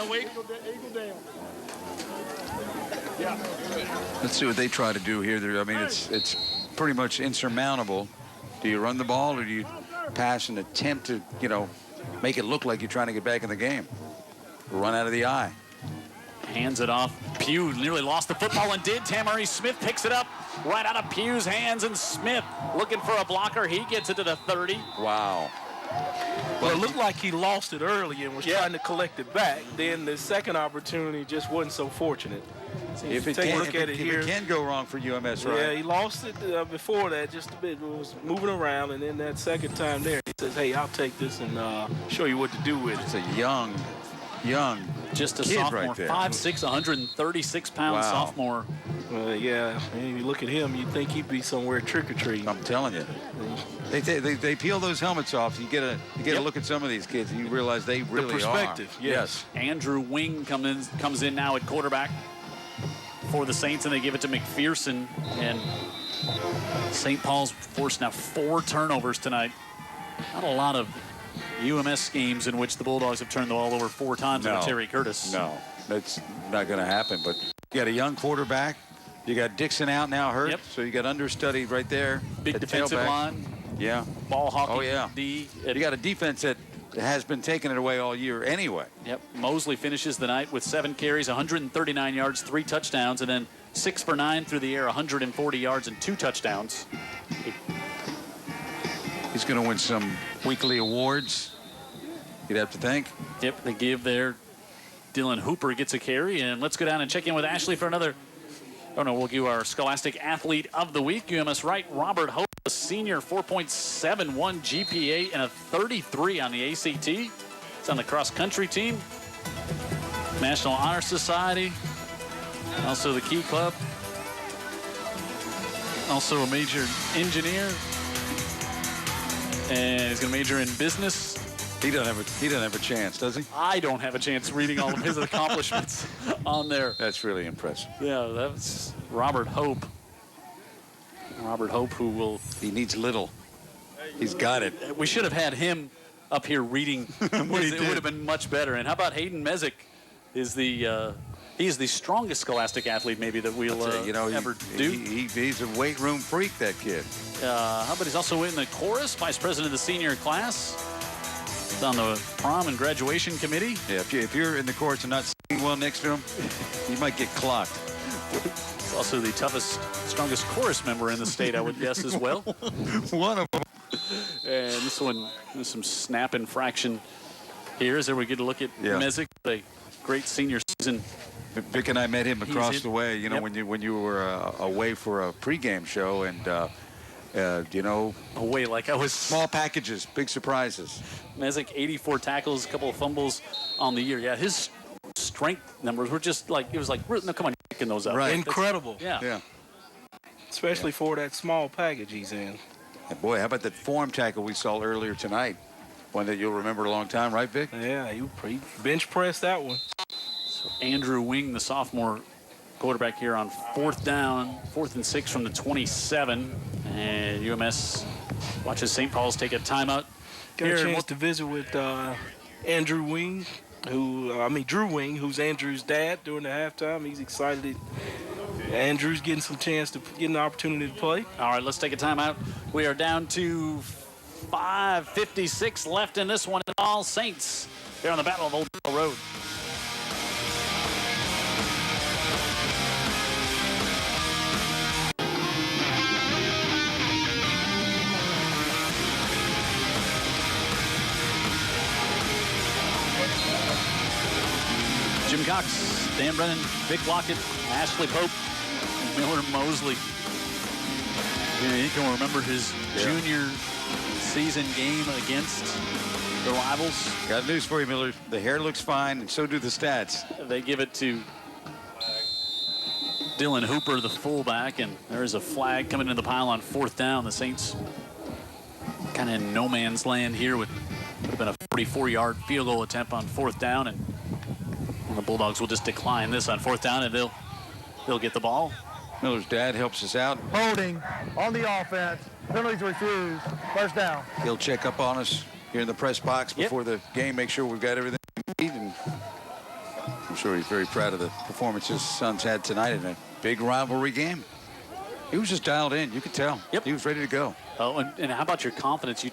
Let's see what they try to do here. I mean, it's pretty much insurmountable. Do you run the ball or do you pass and attempt to, you know, make it look like you're trying to get back in the game? Run out of the eye. Hands it off. Pugh nearly lost the football and did. Tamari Smith picks it up right out of Pugh's hands, and Smith looking for a blocker. He gets it to the 30. Wow. Well, it looked like he lost it early and was trying to collect it back. Then the second opportunity just wasn't so fortunate. If it can go wrong for UMS, right? Yeah, he lost it before that just a bit. It was moving around, and then that second time there, he says, hey, I'll take this and show you what to do with it. It's a young young Just a kid sophomore, right there. 5'6", 136-pound sophomore. Yeah, and you look at him, you'd think he'd be somewhere trick-or-treating. I'm telling you. They peel those helmets off. You get a look at some of these kids, and you realize they really the perspective, are. yes. Andrew Wing comes in now at quarterback for the Saints, and they give it to McPherson. And St. Paul's forced now 4 turnovers tonight. Not a lot of UMS games in which the Bulldogs have turned the ball over 4 times with Terry Curtis. No, that's not going to happen. But you got a young quarterback. You got Dixon out now hurt, so you got understudy right there. Big defensive line. Yeah. Ball hawking. Oh, yeah. D. You got a defense that has been taking it away all year anyway. Yep. Mosley finishes the night with 7 carries, 139 yards, 3 touchdowns, and then 6 for 9 through the air, 140 yards and 2 touchdowns. He's going to win some weekly awards, you'd have to think. Yep, they give their Dylan Hooper gets a carry. And let's go down and check in with Ashley for another. Oh, no, we'll give our Scholastic Athlete of the Week. UMS Wright, Robert Hope, a senior, 4.71 GPA and a 33 on the ACT. It's on the cross-country team. National Honor Society, also the Key Club. Also a major engineer. And he's going to major in business. He doesn't have a chance, does he? I don't have a chance reading all of his accomplishments on there. That's really impressive. Yeah, that's Robert Hope. Robert Hope, who will... He needs little. He's got it. We should have had him up here reading. It would have been much better. And how about Hayden Mezek? He is the strongest Scholastic Athlete maybe that we'll ever do. He's a weight room freak, that kid. How about he's also in the chorus, vice president of the senior class. He's on the prom and graduation committee. Yeah, if you're in the chorus and not singing well next to him, you might get clocked. He's also the toughest, strongest chorus member in the state, I would guess, as well. One of them. And this one, there's some snap infraction here. As we get a look at Mezek, a great senior season. Vic and I met him across the way, when you were away for a pregame show, and away like I was. Small packages, big surprises. Mezek, 84 tackles, a couple of fumbles on the year. Yeah, his strength numbers were just like, it was like, no, come on, you're picking those up. Right. Incredible. Yeah. Especially for that small package he's in. And boy, how about that form tackle we saw earlier tonight? One that you'll remember a long time, right, Vic? Yeah, he bench pressed that one. So Andrew Wing, the sophomore quarterback here on 4th down, 4th and 6 from the 27. And UMS watches St. Paul's take a timeout. Got a chance to visit with Drew Wing, who's Andrew's dad during the halftime. He's excited. Andrew's getting some chance to get an opportunity to play. All right, let's take a timeout. We are down to 5:56 left in this one. All Saints here on the Battle of Old Bell Road. Jim Cox, Dan Brennan, Vic Lockett, Ashley Pope, Miller Mosley. You can remember his junior season game against the rivals. Got news for you, Miller. The hair looks fine, and so do the stats. They give it to Dylan Hooper, the fullback, and there is a flag coming into the pile on 4th down. The Saints kind of in no man's land here. Would have been a 44-yard field goal attempt on 4th down, and the Bulldogs will just decline this on 4th down, and they'll get the ball. Miller's dad helps us out. Holding on the offense. Penalties refused. First down. He'll check up on us here in the press box before the game, make sure we've got everything we need. And I'm sure he's very proud of the performance his son's had tonight in a big rivalry game. He was just dialed in. You could tell. Yep. He was ready to go. Oh, and how about your confidence? You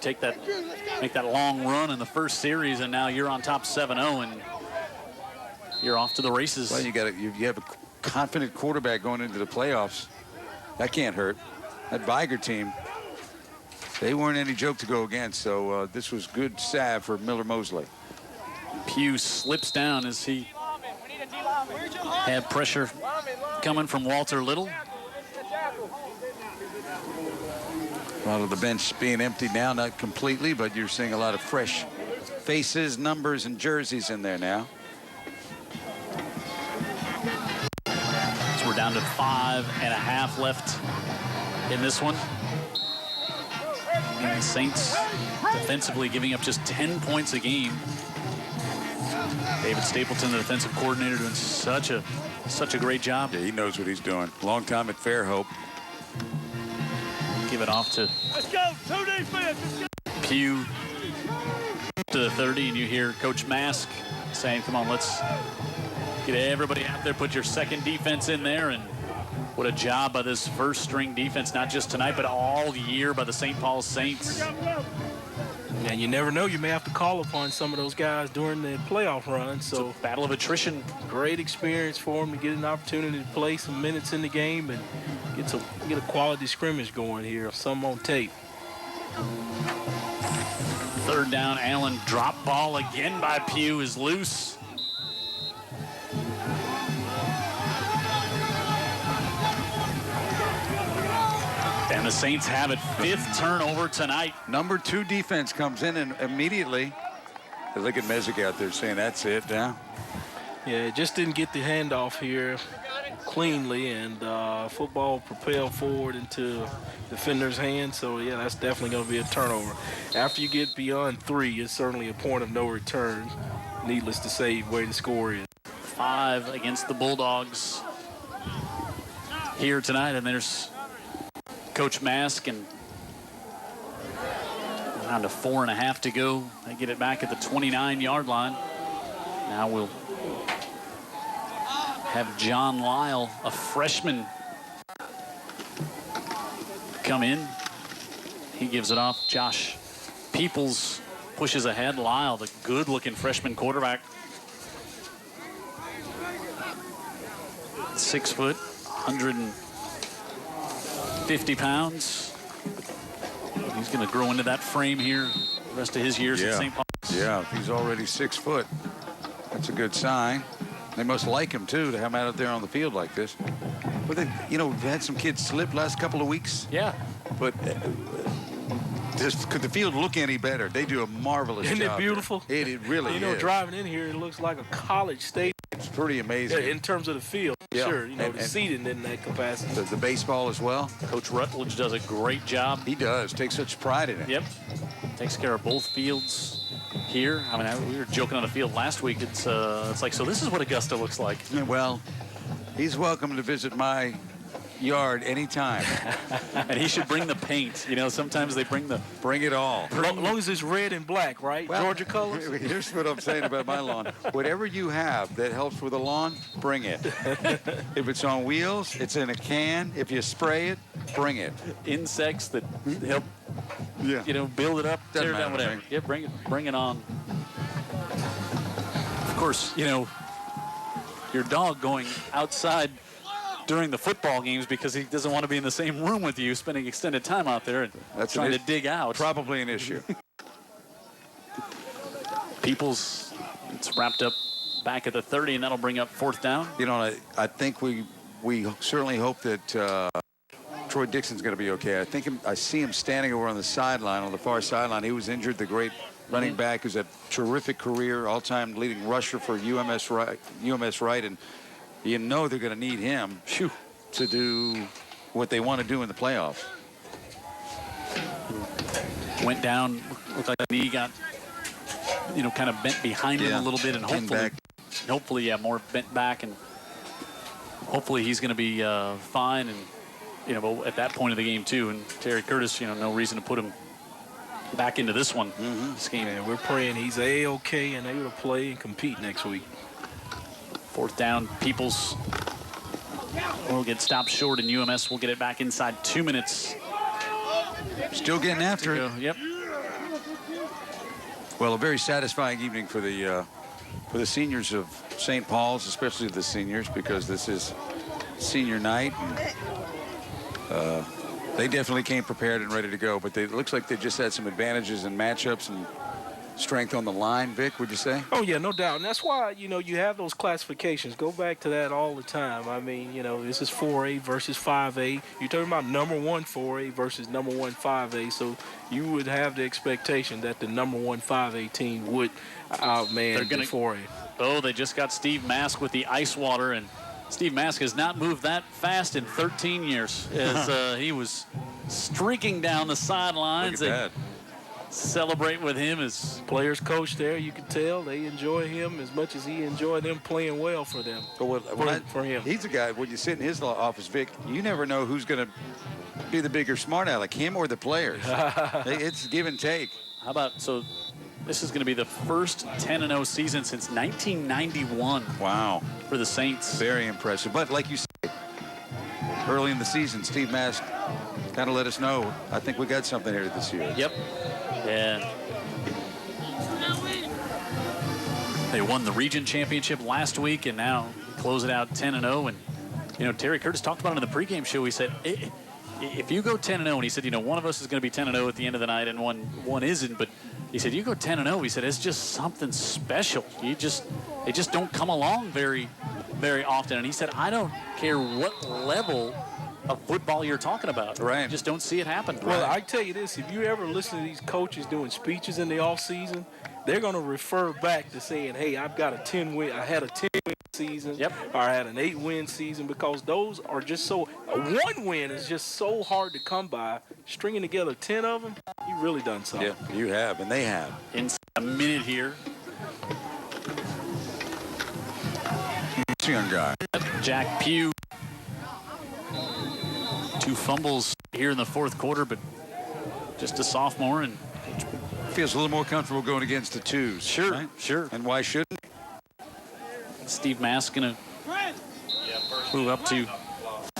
make that long run in the first series, and now you're on top 7-0, and you're off to the races. Well, you have a confident quarterback going into the playoffs. That can't hurt. That Viger team, they weren't any joke to go against, so this was good salve for Miller Mosley. Pugh slips down as he had pressure coming from Walter Little. A lot of the bench being emptied now, not completely, but you're seeing a lot of fresh faces, numbers, and jerseys in there now. Down to 5.5 left in this one. And the Saints defensively giving up just 10 points a game. David Stapleton, the defensive coordinator, doing such a great job. Yeah, he knows what he's doing. Long time at Fairhope. Give it off to Let's go. 2 defense. Pugh to the 30, and you hear Coach Mask saying, come on, let's get everybody out there, put your second defense in there. And what a job by this first string defense, not just tonight, but all year by the St. Paul Saints. And you never know, you may have to call upon some of those guys during the playoff run. So battle of attrition. Great experience for them to get an opportunity to play some minutes in the game and get a quality scrimmage going here. Some on tape. Third down, Allen drop ball again by Pugh is loose. And the Saints have it. 5th turnover tonight. Number 2 defense comes in, and immediately, look at Mezek out there saying, that's it now. Yeah, just didn't get the handoff here cleanly, and football propelled forward into defender's hands. So, yeah, that's definitely going to be a turnover. After you get beyond 3, it's certainly a point of no return. Needless to say, where the score is. 5 against the Bulldogs here tonight, and there's Coach Mask, and down to 4.5 to go. They get it back at the 29-yard line. Now we'll have John Lyle, a freshman, come in. He gives it off. Josh Peoples pushes ahead. Lyle, the good-looking freshman quarterback. 6 foot, 150 pounds. He's going to grow into that frame here the rest of his years at St. Paul's. Yeah, he's already 6 foot. That's a good sign. They must like him, too, to have him out there on the field like this. But they, you know, we've had some kids slip last couple of weeks. Yeah. But could the field look any better? They do a marvelous job. Isn't it beautiful? It really is. You know, driving in here, it looks like a college stadium. It's pretty amazing. Yeah, in terms of the field, sure. You know, the seating in that capacity. The baseball as well. Coach Rutledge does a great job. He does. Takes such pride in it. Yep. Takes care of both fields here. I mean, we were joking on the field last week. It's like, so this is what Augusta looks like. Well, he's welcome to visit my yard anytime. And he should bring the paint. You know, sometimes they bring it all. As long as it's red and black, right? Well, Georgia colors. Here's what I'm saying about my lawn. Whatever you have that helps with the lawn, bring it. If it's on wheels, it's in a can. If you spray it, bring it. Insects that help, you know, build it up, tear it down, whatever. Yeah, bring it on. Of course, you know, your dog going outside during the football games because he doesn't want to be in the same room with you, spending extended time out there and trying to dig out. Probably an issue. Peoples, it's wrapped up back at the 30, and that'll bring up 4th down. You know, I think we certainly hope that Troy Dixon's going to be okay. I see him standing over on the sideline, on the far sideline. He was injured, the great running back who's a terrific career, all-time leading rusher for UMS Wright, and you know they're going to need him to do what they want to do in the playoffs. Went down, looked like the knee got, you know, kind of bent behind him a little bit, and hopefully, more bent back, and hopefully he's going to be fine. And you know, at that point of the game too, and Terry Curtis, you know, no reason to put him back into this one. This game. And we're praying he's A-okay and able to play and compete next week. 4th down, Peoples will get stopped short, and UMS will get it back inside 2 minutes. Still getting after it. Yep. Well, a very satisfying evening for the seniors of St. Paul's, especially the seniors, because this is senior night. And, they definitely came prepared and ready to go, but it looks like they just had some advantages in matchups and strength on the line. Vic, would you say? Oh, yeah, no doubt. And that's why, you know, you have those classifications. Go back to that all the time. I mean, you know, this is 4A versus 5A. You're talking about number 1 4A versus number 1 5A. So you would have the expectation that the number 1 5A team would outman the 4A. Oh, they just got Steve Mask with the ice water, and Steve Mask has not moved that fast in 13 years as he was streaking down the sidelines. Look at that. Celebrate with him as Players coach there, you can tell they enjoy him as much as he enjoyed them playing well for them. For him. He's a guy, when you sit in his office, Vic, you never know who's going to be the bigger smart aleck, him or the players. It's give and take. How about, so this is going to be the first 10-0 season since 1991. Wow. For the Saints. Very impressive. But like you said, early in the season, Steve Mask kind of let us know, I think we got something here this year. Yep. And they won the region championship last week and now close it out 10-0. And, you know, Terry Curtis talked about it in the pregame show. He said, if you go 10-0, and he said, you know, one of us is going to be 10-0 at the end of the night and one isn't, but he said, you go 10-0, he said, it's just something special. They just don't come along very, very often. And he said, I don't care what level of football you're talking about. Right. You just don't see it happen. Well, I tell you this, if you ever listen to these coaches doing speeches in the offseason, they're going to refer back to saying, hey, I had a 10-win season, or I had an 8-win season, because those are just so, one win is just so hard to come by. Stringing together 10 of them, you really done something. Yeah, you have, and they have. In a minute here. This young guy. Jack Pugh. 2 fumbles here in the fourth quarter, but just a sophomore and feels a little more comfortable going against the twos. Sure, right? Sure. And why shouldn't? Steve Mask gonna move up to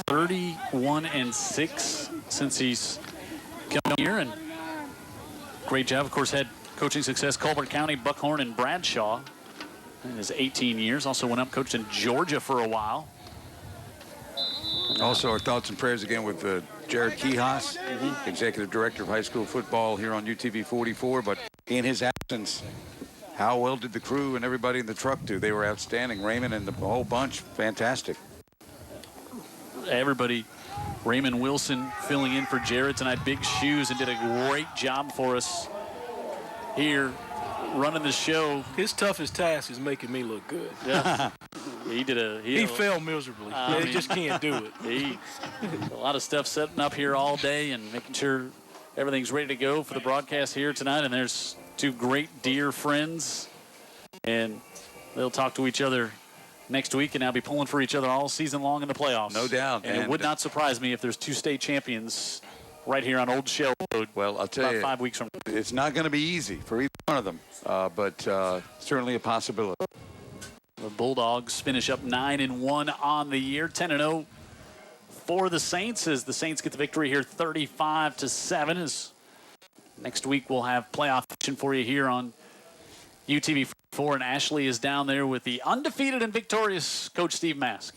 31-6 since he's come here, and great job. Of course, had coaching success Colbert County, Buckhorn, and Bradshaw in his 18 years. Also went up, coached in Georgia for a while. Also, our thoughts and prayers again with Jared Kihas, Executive Director of High School Football here on UTV 44. But in his absence, how well did the crew and everybody in the truck do? They were outstanding. Raymond and the whole bunch, fantastic. Everybody, Raymond Wilson filling in for Jared tonight. Big shoes and did a great job for us here running the show. His toughest task is making me look good. Yeah. He failed miserably. He just can't do it. A lot of stuff setting up here all day and making sure everything's ready to go for the broadcast here tonight. And there's 2 great dear friends, and they'll talk to each other next week, and now be pulling for each other all season long in the playoffs. No doubt. And it would not surprise me if there's 2 state champions right here on Old Shell Road. Well, I'll tell you, 5 weeks from now. It's not going to be easy for either one of them, but certainly a possibility. The Bulldogs finish up 9-1 on the year, 10-0 for the Saints, as the Saints get the victory here 35-7. As next week we'll have playoff action for you here on UTV 4, and Ashley is down there with the undefeated and victorious Coach Steve Mask.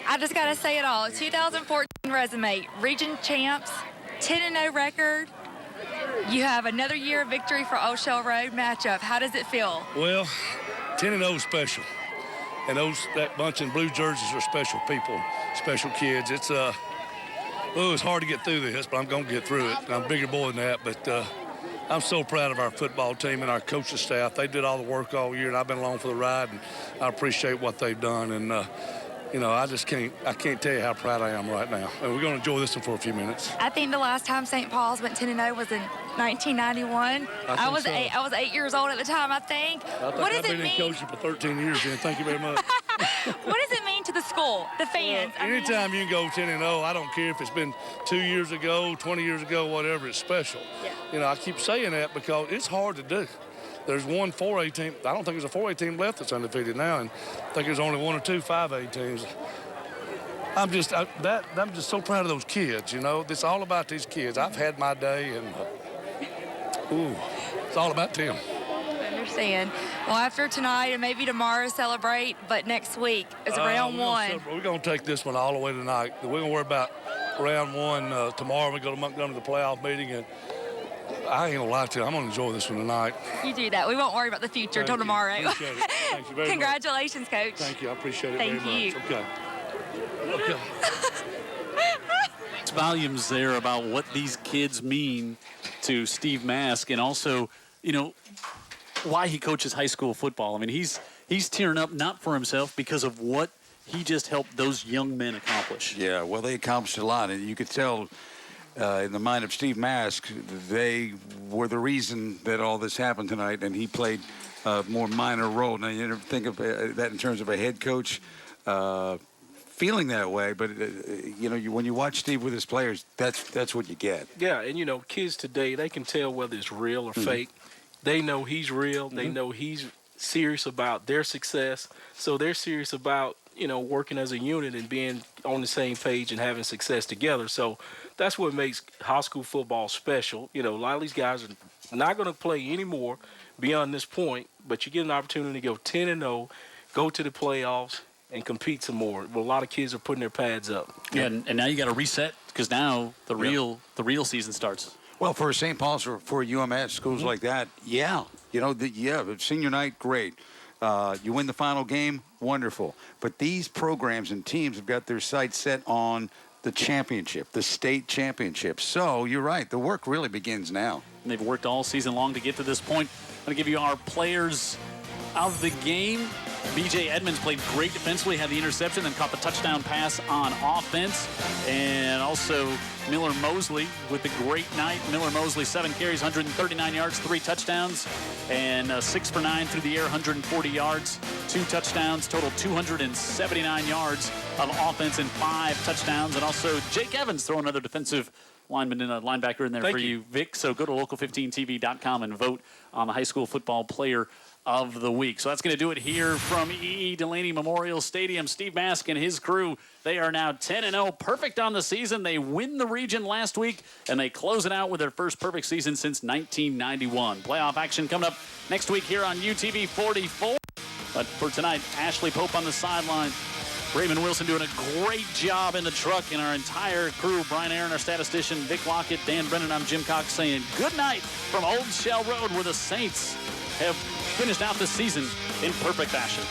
I just got to say it all. 2014 resume, region champs, 10-0 record. You have another year of victory for Old Shell Road matchup. How does it feel? Well, 10-0 is special. And that bunch in blue jerseys are special people, special kids. It's hard to get through this, but I'm going to get through it. I'm a bigger boy than that, but I'm so proud of our football team and our coaching staff. They did all the work all year, and I've been along for the ride, and I appreciate what they've done. And you know, I can't tell you how proud I am right now. And we're going to enjoy this one for a few minutes. I think the last time St. Paul's went 10-0 was in 1991. I was 8 years old at the time, I think. What does it mean? I've been coaching for 13 years, and thank you very much. What does it mean to the school, the fans? Anytime you can go 10-0, I don't care if it's been 2 years ago, 20 years ago, whatever, it's special. Yeah. You know, I keep saying that because it's hard to do. There's one 4A team. I don't think there's a 4A team left that's undefeated now, and I think there's only 1 or 2 5A teams. I'm just so proud of those kids. You know, it's all about these kids. I've had my day, and it's all about them. I understand. Well, after tonight and maybe tomorrow celebrate, but next week is round 1. We're going to take this one all the way tonight. We're going to worry about round 1 tomorrow. We go to Montgomery, the playoff meeting, and I ain't gonna lie to you. I'm gonna enjoy this one tonight. You do that. We won't worry about the future until tomorrow. Appreciate it. Thank you very Congratulations, much. Coach. Thank you. I appreciate it Thank very you. much. Okay. It's volumes there about what these kids mean to Steve Mask, and also, you know, why he coaches high school football. I mean, he's he's tearing up not for himself because of what he just helped those young men accomplish. Yeah, well, they accomplished a lot, and you could tell in the mind of Steve Mask, they were the reason that all this happened tonight, and he played a more minor role. Now, you never think of that in terms of a head coach feeling that way, but when you watch Steve with his players, that's what you get. Yeah, and kids today, they can tell whether it's real or fake. They know he's real. They know he's serious about their success, so they're serious about working as a unit and being on the same page and having success together. So that's what makes high school football special. A lot of these guys are not going to play anymore beyond this point, but you get an opportunity to go 10-0, go to the playoffs, and compete some more. Well, a lot of kids are putting their pads up. Yeah, and now you got to reset because now the real season starts. Well, for St. Paul's or for UMS, schools like that, senior night, great. You win the final game, wonderful. But these programs and teams have got their sights set on the championship, the state championship. So you're right, the work really begins now. And they've worked all season long to get to this point. I'm going to give you our players of the game. B.J. Edmonds played great defensively, had the interception, then caught the touchdown pass on offense. And also Miller Mosley with a great night. Miller Mosley, 7 carries, 139 yards, 3 touchdowns, and 6 for 9 through the air, 140 yards, 2 touchdowns, total 279 yards of offense and 5 touchdowns. And also Jake Evans, throw another defensive lineman and a linebacker in there for you, Vic. So go to local15tv.com and vote on the high school football player of the week. So that's going to do it here from E.E. Delaney Memorial Stadium. Steve Mask and his crew, they are now 10-0, perfect on the season. They win the region last week, and they close it out with their first perfect season since 1991. Playoff action coming up next week here on UTV 44. But for tonight, Ashley Pope on the sideline. Raymond Wilson doing a great job in the truck, and our entire crew, Brian Aaron, our statistician, Vic Lockett, Dan Brennan, I'm Jim Cox, saying good night from Old Shell Road, where the Saints have finished out the season in perfect fashion.